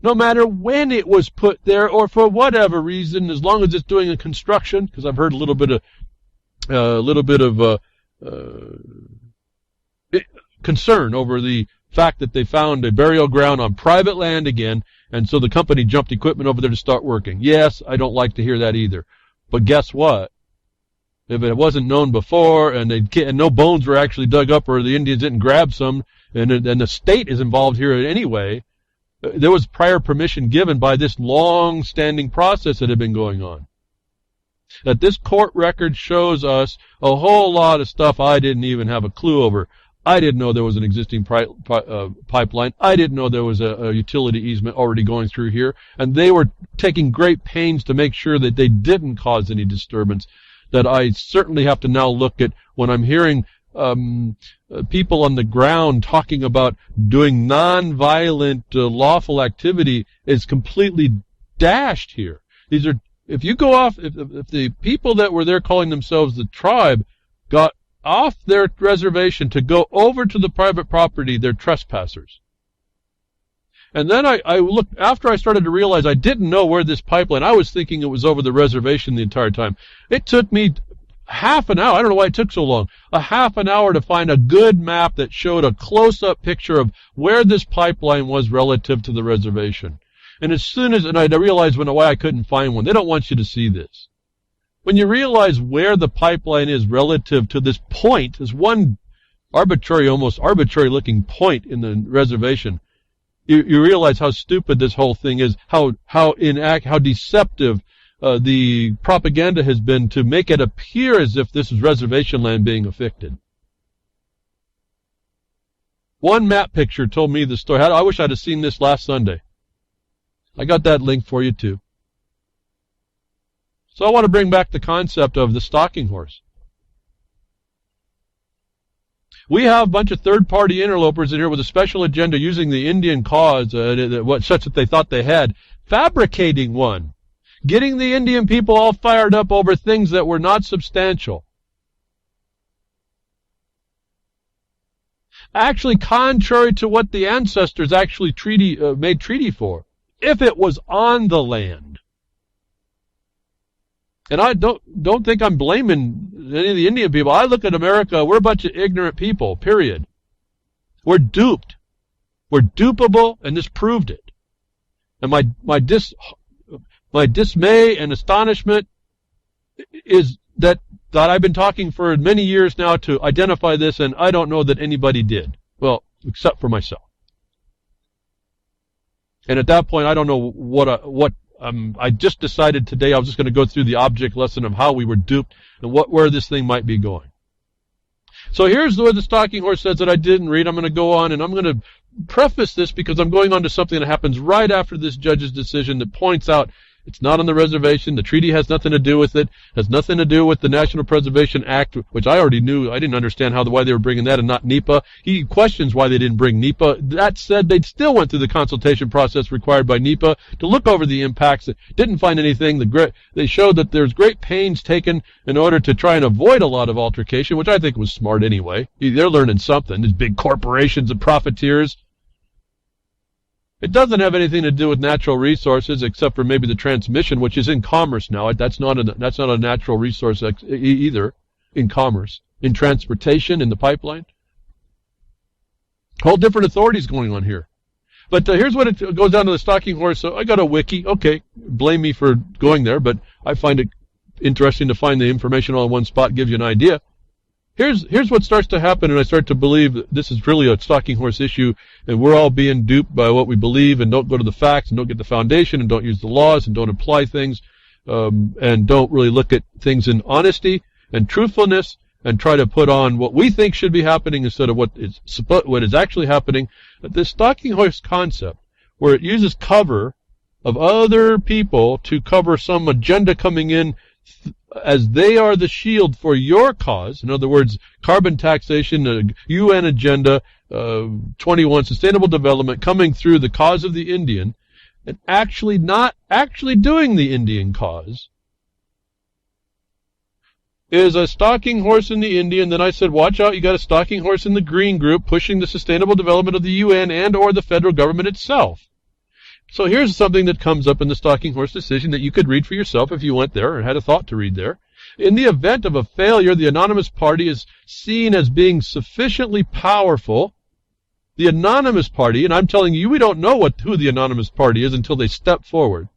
no matter when it was put there or for whatever reason, as long as it's doing a construction, because I've heard a little bit of concern over the fact that they found a burial ground on private land again, and so the company jumped equipment over there to start working. Yes, I don't like to hear that either. But guess what? If it wasn't known before, and no bones were actually dug up, or the Indians didn't grab some, and the state is involved here anyway, there was prior permission given by this long-standing process that had been going on. That this court record shows us a whole lot of stuff I didn't even have a clue over. I didn't know there was an existing pipeline. I didn't know there was a utility easement already going through here. And they were taking great pains to make sure that they didn't cause any disturbance. That I certainly have to now look at when I'm hearing people on the ground talking about doing nonviolent lawful activity is completely dashed here. These are, if you go off, if the people that were there calling themselves the tribe got off their reservation to go over to the private property, they're trespassers. And then I looked, after I started to realize I didn't know where this pipeline, I was thinking it was over the reservation the entire time. It took me half an hour, I don't know why it took so long, a half an hour to find a good map that showed a close-up picture of where this pipeline was relative to the reservation. And as soon as, and I realized why I couldn't find one. They don't want you to see this. When you realize where the pipeline is relative to this point, this one arbitrary, almost arbitrary looking point in the reservation, you realize how stupid this whole thing is, how deceptive the propaganda has been to make it appear as if this is reservation land being affected. One map picture told me the story. I wish I'd have seen this last Sunday. I got that link for you too. So I want to bring back the concept of the stalking horse. We have a bunch of third-party interlopers in here with a special agenda using the Indian cause, such that they thought they had, fabricating one, getting the Indian people all fired up over things that were not substantial. Actually, contrary to what the ancestors actually made treaty for, if it was on the land. And I don't think I'm blaming any of the Indian people. I look at America, we're a bunch of ignorant people, period. We're duped. We're dupable, and this proved it. And my dismay and astonishment is that I've been talking for many years now to identify this, and I don't know that anybody did. Well, except for myself. And at that point, I don't know what I just decided today I was just going to go through the object lesson of how we were duped and where this thing might be going. So here's where the stalking horse says that I didn't read. I'm going to go on, and I'm going to preface this because I'm going on to something that happens right after this judge's decision that points out it's not on the reservation. The treaty has nothing to do with it. Has nothing to do with the National Preservation Act, which I already knew. I didn't understand why they were bringing that and not NEPA. He questions why they didn't bring NEPA. That said, they still went through the consultation process required by NEPA to look over the impacts. Didn't find anything. They showed that there's great pains taken in order to try and avoid a lot of altercation, which I think was smart anyway. They're learning something. These big corporations and profiteers. It doesn't have anything to do with natural resources except for maybe the transmission, which is in commerce now. That's not a natural resource either in commerce, in transportation, in the pipeline. Whole different authorities going on here. But here's what it goes down to the stalking horse. So I got a wiki. Okay, blame me for going there, but I find it interesting to find the information all in one spot, gives you an idea. Here's what starts to happen, and I start to believe that this is really a stalking horse issue, and we're all being duped by what we believe, and don't go to the facts, and don't get the foundation, and don't use the laws, and don't apply things, and don't really look at things in honesty and truthfulness, and try to put on what we think should be happening instead of what is actually happening. This stalking horse concept, where it uses cover of other people to cover some agenda coming in as they are the shield for your cause. In other words, carbon taxation, UN agenda, 21 sustainable development coming through the cause of the Indian, and actually not actually doing the Indian cause, is a stalking horse in the Indian. Then I said, watch out, you got a stalking horse in the green group pushing the sustainable development of the UN and or the federal government itself. So here's something that comes up in the Stalking Horse decision that you could read for yourself if you went there or had a thought to read there. In the event of a failure, the anonymous party is seen as being sufficiently powerful. The anonymous party, and I'm telling you, we don't know who the anonymous party is until they step forward.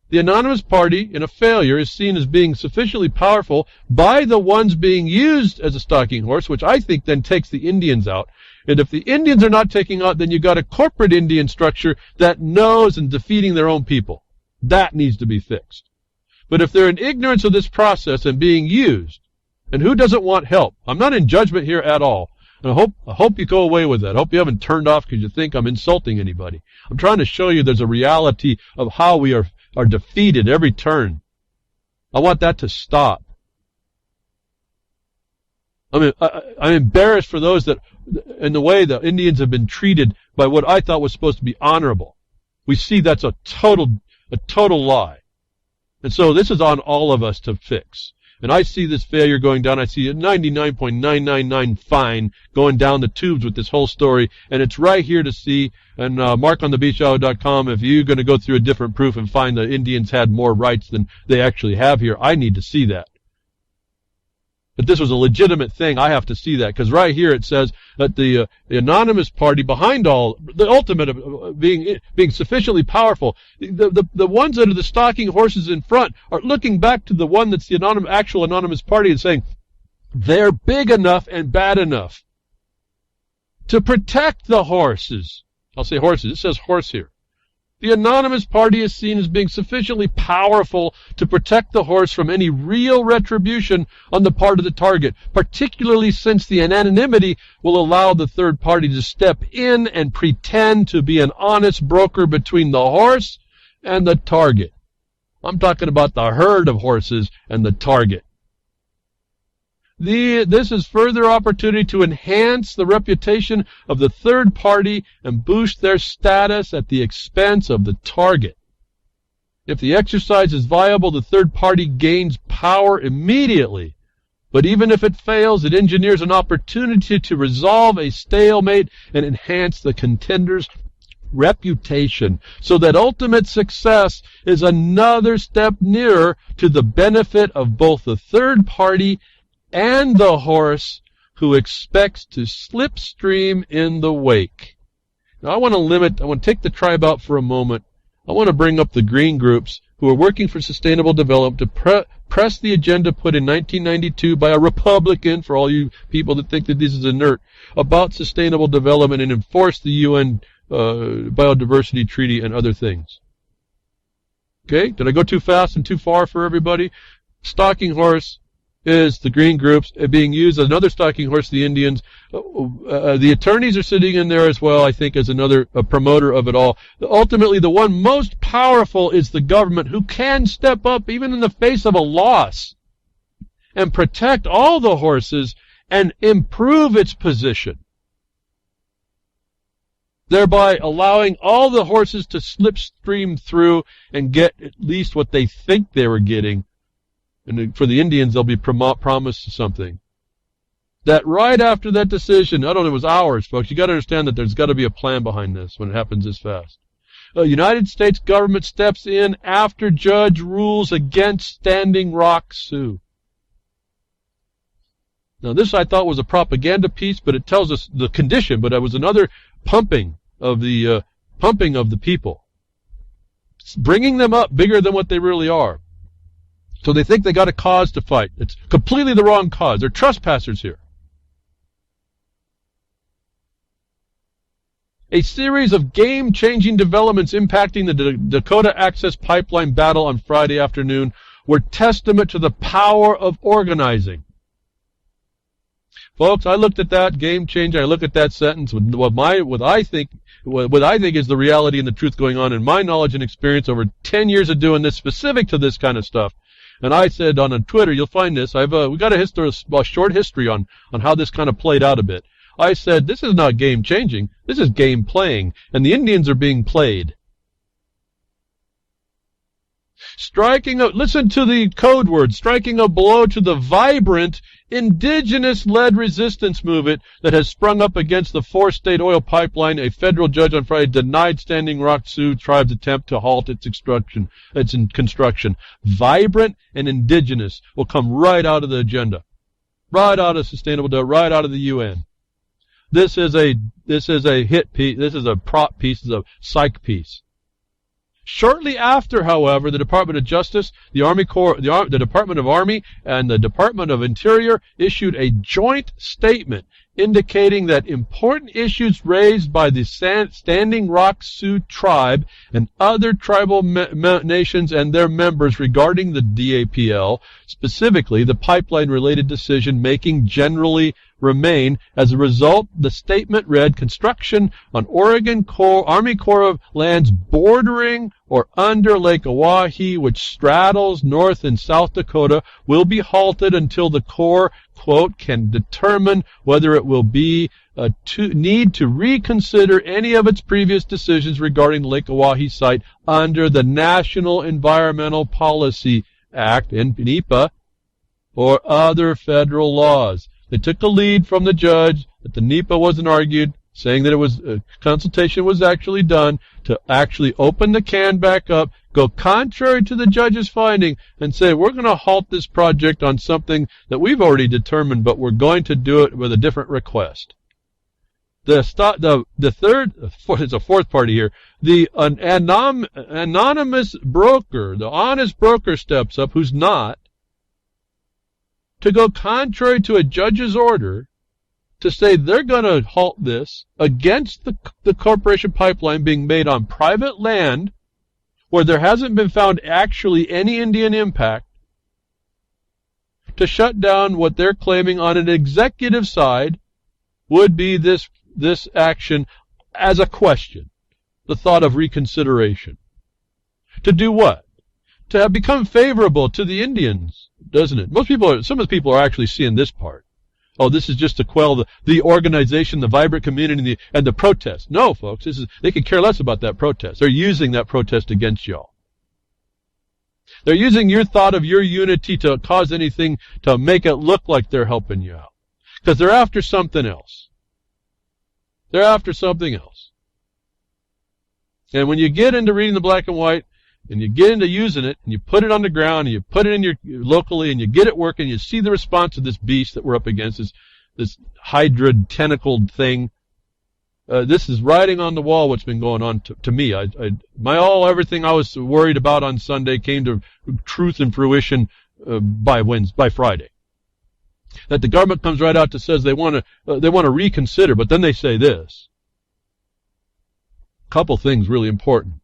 The anonymous party in a failure is seen as being sufficiently powerful by the ones being used as a stalking horse, which I think then takes the Indians out. And if the Indians are not taking out, then you've got a corporate Indian structure that knows and defeating their own people. That needs to be fixed. But if they're in ignorance of this process and being used, and who doesn't want help? I'm not in judgment here at all. And I hope you go away with that. I hope you haven't turned off because you think I'm insulting anybody. I'm trying to show you there's a reality of how we are defeated every turn. I want that to stop. I'm embarrassed for those that, in the way the Indians have been treated by what I thought was supposed to be honorable. We see that's a total lie. And so this is on all of us to fix. And I see this failure going down. I see a 99.999 fine going down the tubes with this whole story. And it's right here to see. And markonthebeachhour.com, if you're going to go through a different proof and find the Indians had more rights than they actually have here, I need to see that. But this was a legitimate thing. I have to see that, because right here it says that the anonymous party behind all, the ultimate of being sufficiently powerful, the ones that are the stalking horses in front are looking back to the one that's the actual anonymous party and saying they're big enough and bad enough to protect the horses. I'll say horses. It says horse here. The anonymous party is seen as being sufficiently powerful to protect the horse from any real retribution on the part of the target, particularly since the anonymity will allow the third party to step in and pretend to be an honest broker between the horse and the target. I'm talking about the herd of horses and the target. This is further opportunity to enhance the reputation of the third party and boost their status at the expense of the target. If the exercise is viable, the third party gains power immediately. But even if it fails, it engineers an opportunity to resolve a stalemate and enhance the contender's reputation, so that ultimate success is another step nearer to the benefit of both the third party and the horse who expects to slipstream in the wake. Now I want to take the tribe out for a moment. I want to bring up the green groups who are working for sustainable development to press the agenda put in 1992 by a Republican, for all you people that think that this is inert, about sustainable development and enforce the UN Biodiversity Treaty and other things. Okay? Did I go too fast and too far for everybody? Stalking horse is the green groups being used as another stalking horse, the Indians. The attorneys are sitting in there as well, I think, as another promoter of it all. Ultimately, the one most powerful is the government, who can step up even in the face of a loss and protect all the horses and improve its position, thereby allowing all the horses to slipstream through and get at least what they think they were getting. And for the Indians, they'll be promised something. That right after that decision, I don't know, it was hours, folks. You got to understand that there's got to be a plan behind this when it happens this fast. The United States government steps in after judge rules against Standing Rock Sioux. Now, this I thought was a propaganda piece, but it tells us the condition. But it was another pumping of the people, it's bringing them up bigger than what they really are. So they think they got a cause to fight. It's completely the wrong cause. They're trespassers here. A series of game-changing developments impacting the Dakota Access Pipeline battle on Friday afternoon were testament to the power of organizing. Folks, I looked at that game changer. I looked at that sentence with what I think is the reality and the truth going on in my knowledge and experience over 10 years of doing this, specific to this kind of stuff. And I said on Twitter, you'll find this. We got a short history on how this kind of played out a bit. I said, this is not game changing. This is game playing. And the Indians are being played. Listen to the code word, striking a blow to the vibrant, indigenous-led resistance movement that has sprung up against the four-state oil pipeline. A federal judge on Friday denied Standing Rock Sioux tribe's attempt to halt its construction. Vibrant and indigenous will come right out of the agenda, right out of sustainable development, right out of the UN. This is a hit piece. This is a prop piece. This is a psych piece. Shortly after, however, the Department of Justice, the Department of Army, and the Department of Interior issued a joint statement indicating that important issues raised by the Standing Rock Sioux tribe and other tribal nations and their members regarding the DAPL, specifically the pipeline-related decision-making, generally remain. As a result, the statement read, construction on Oregon Army Corps of lands bordering or under Lake Oahe, which straddles North and South Dakota, will be halted until the Corps, quote, can determine whether it will be need to reconsider any of its previous decisions regarding the Lake Oahe site under the National Environmental Policy Act, NEPA, or other federal laws. They took the lead from the judge that the NEPA wasn't argued, saying that it was consultation was actually done to actually open the can back up, go contrary to the judge's finding, and say we're going to halt this project on something that we've already determined, but we're going to do it with a different request. There's a fourth party here. The anonymous broker, the honest broker, steps up, who's not, to go contrary to a judge's order to say they're going to halt this against the corporation pipeline being made on private land where there hasn't been found actually any Indian impact, to shut down what they're claiming on an executive side would be this action as a question, the thought of reconsideration. To do what? To have become favorable to the Indians, doesn't it? Some of the people are actually seeing this part. Oh, this is just to quell the organization, the vibrant community, and the protest. No, folks, they could care less about that protest. They're using that protest against y'all. They're using your thought of your unity to cause anything to make it look like they're helping you out. Because they're after something else. They're after something else. And when you get into reading the black and white, and you get into using it, and you put it on the ground, and you put it in your locally, and you get it working, you see the response of this beast that we're up against, this hydra tentacled thing. This is writing on the wall what's been going on to me. Everything I was worried about on Sunday came to truth and fruition by Friday. That the government comes right out to says they want to reconsider, but then they say this. A couple things really important.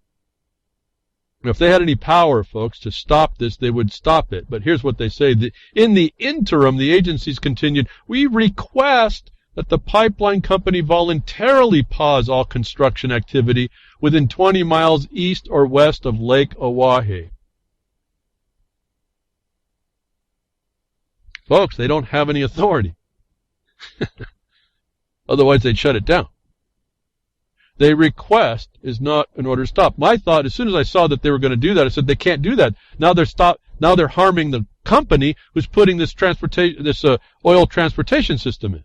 If they had any power, folks, to stop this, they would stop it. But here's what they say. In the interim, the agencies continued, we request that the pipeline company voluntarily pause all construction activity within 20 miles east or west of Lake Oahe. Folks, they don't have any authority. Otherwise, they'd shut it down. They request is not an order to stop. My thought, as soon as I saw that they were going to do that, I said they can't do that. Now they're harming the company who's putting this oil transportation system in.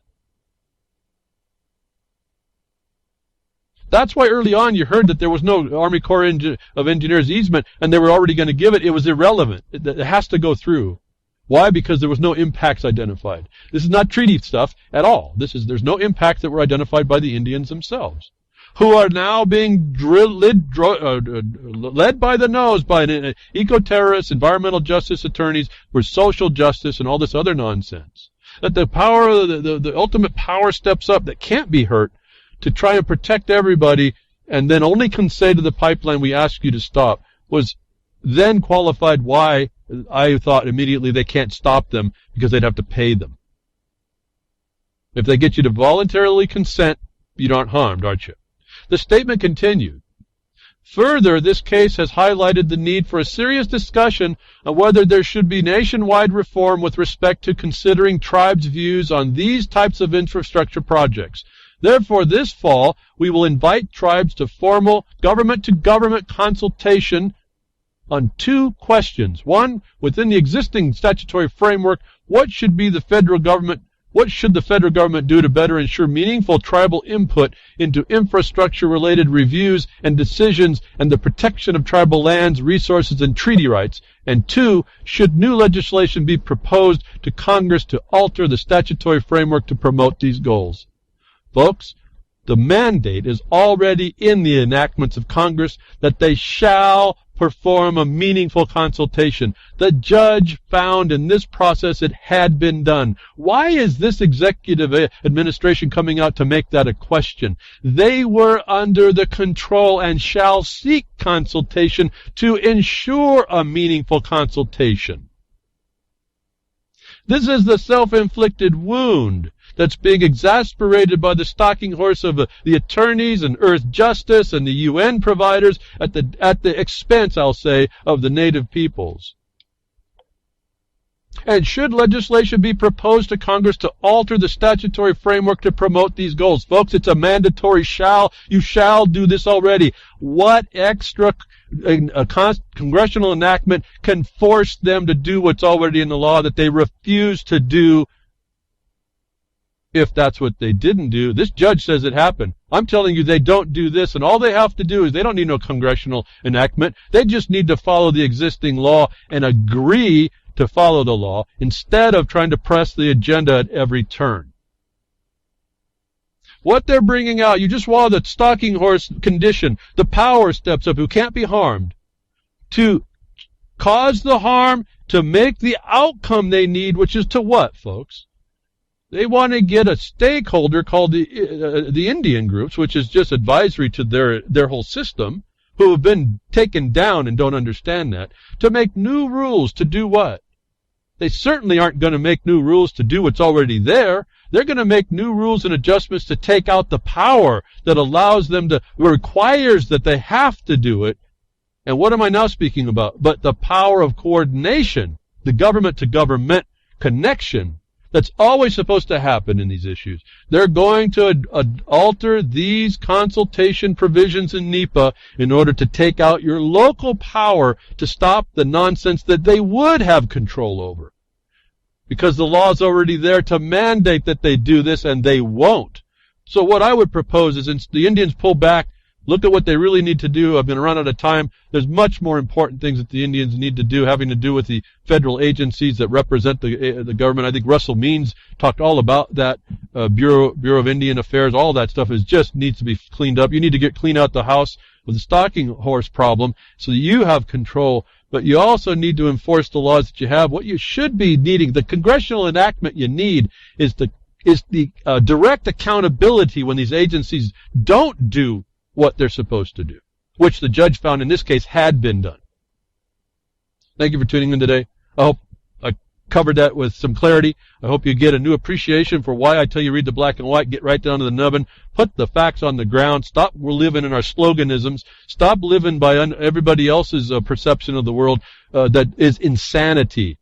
That's why early on you heard that there was no Army Corps of Engineers easement, and they were already going to give it. It was irrelevant. It has to go through. Why? Because there was no impacts identified. This is not treaty stuff at all. There's no impacts that were identified by the Indians themselves, who are now being led by the nose by eco-terrorists, environmental justice attorneys for social justice and all this other nonsense. That the ultimate power steps up that can't be hurt to try and protect everybody, and then only can say to the pipeline, we ask you to stop, was then qualified why I thought immediately they can't stop them, because they'd have to pay them. If they get you to voluntarily consent, you aren't harmed, aren't you? The statement continued. Further, this case has highlighted the need for a serious discussion of whether there should be nationwide reform with respect to considering tribes' views on these types of infrastructure projects. Therefore, this fall, we will invite tribes to formal government-to-government consultation on two questions. One, within the existing statutory framework, what should the federal government do to better ensure meaningful tribal input into infrastructure-related reviews and decisions and the protection of tribal lands, resources, and treaty rights? And two, should new legislation be proposed to Congress to alter the statutory framework to promote these goals? Folks, the mandate is already in the enactments of Congress that they shall perform a meaningful consultation. The judge found in this process it had been done. Why is this executive administration coming out to make that a question? They were under the control and shall seek consultation to ensure a meaningful consultation. This is the self-inflicted wound that's being exasperated by the stalking horse of the attorneys and earth justice and the UN providers at the expense, I'll say, of the native peoples. And should legislation be proposed to Congress to alter the statutory framework to promote these goals? Folks, it's a mandatory shall. You shall do this already. What extra congressional enactment can force them to do what's already in the law that they refuse to do? If that's what they didn't do, this judge says it happened. I'm telling you, they don't do this, and all they have to do is they don't need no congressional enactment. They just need to follow the existing law and agree to follow the law instead of trying to press the agenda at every turn. What they're bringing out, you just saw the stalking horse condition. The power steps up, who can't be harmed, to cause the harm, to make the outcome they need, which is to what, folks? They want to get a stakeholder called the Indian groups, which is just advisory to their whole system, who have been taken down and don't understand that, to make new rules to do what? They certainly aren't going to make new rules to do what's already there. They're going to make new rules and adjustments to take out the power that allows them to, requires that they have to do it. And what am I now speaking about? But the power of coordination, the government to government connection, that's always supposed to happen in these issues. They're going to alter these consultation provisions in NEPA in order to take out your local power to stop the nonsense that they would have control over. Because the law is already there to mandate that they do this, and they won't. So what I would propose is, since the Indians pull back, look at what they really need to do. I've been run out of time. There's much more important things that the Indians need to do, having to do with the federal agencies that represent the government. I think Russell Means talked all about that. Bureau of Indian Affairs, all that stuff just needs to be cleaned up. You need to clean out the house with the stalking horse problem so that you have control. But you also need to enforce the laws that you have. What you should be needing, the congressional enactment you need, is the direct accountability when these agencies don't do what they're supposed to do, which the judge found in this case had been done. Thank you for tuning in today. I hope I covered that with some clarity. I hope you get a new appreciation for why I tell you read the black and white, get right down to the nubbin, put the facts on the ground, stop living in our sloganisms, stop living by everybody else's perception of the world that is insanity.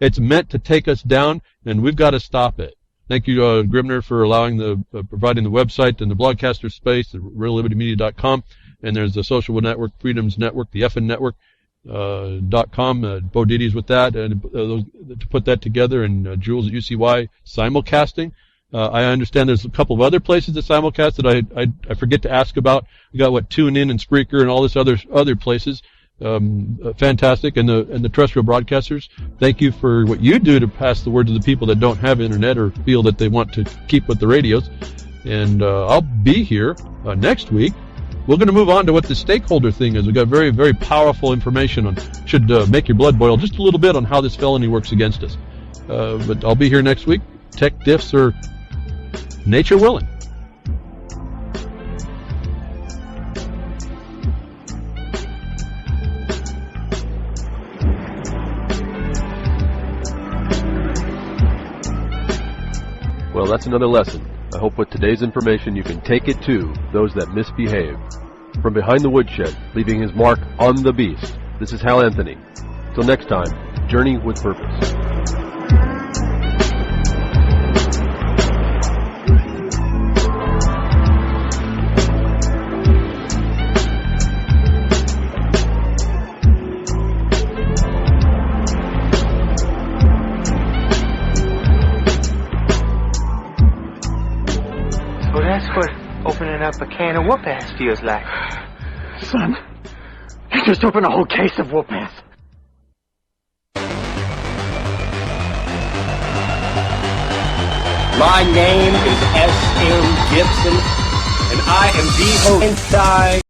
It's meant to take us down, and we've got to stop it. Thank you, Grimner, for allowing providing the website and the broadcaster space, the reallibertymedia.com, and there's the social network, Freedoms Network, the FN Network, .com, Bo Diddy's with that, and to put that together, and Jules at UCY simulcasting. I understand there's a couple of other places that simulcast that I forget to ask about. We got TuneIn and Spreaker and all this other places. Fantastic, and the terrestrial broadcasters, thank you for what you do to pass the word to the people that don't have internet or feel that they want to keep with the radios. And I'll be here next week. We're going to move on to what the stakeholder thing is. We've got very, very powerful information on, should make your blood boil just a little bit on how this felony works against us. But I'll be here next week. Tech diffs or nature willing. Well, that's another lesson. I hope with today's information you can take it to those that misbehave. From behind the woodshed, leaving his mark on the beast, this is Hal Anthony. Till next time, journey with purpose. up a can of whoop-ass feels like. Son, you just opened a whole case of whoop-ass. My name is S.M. Gibson, and I am the host inside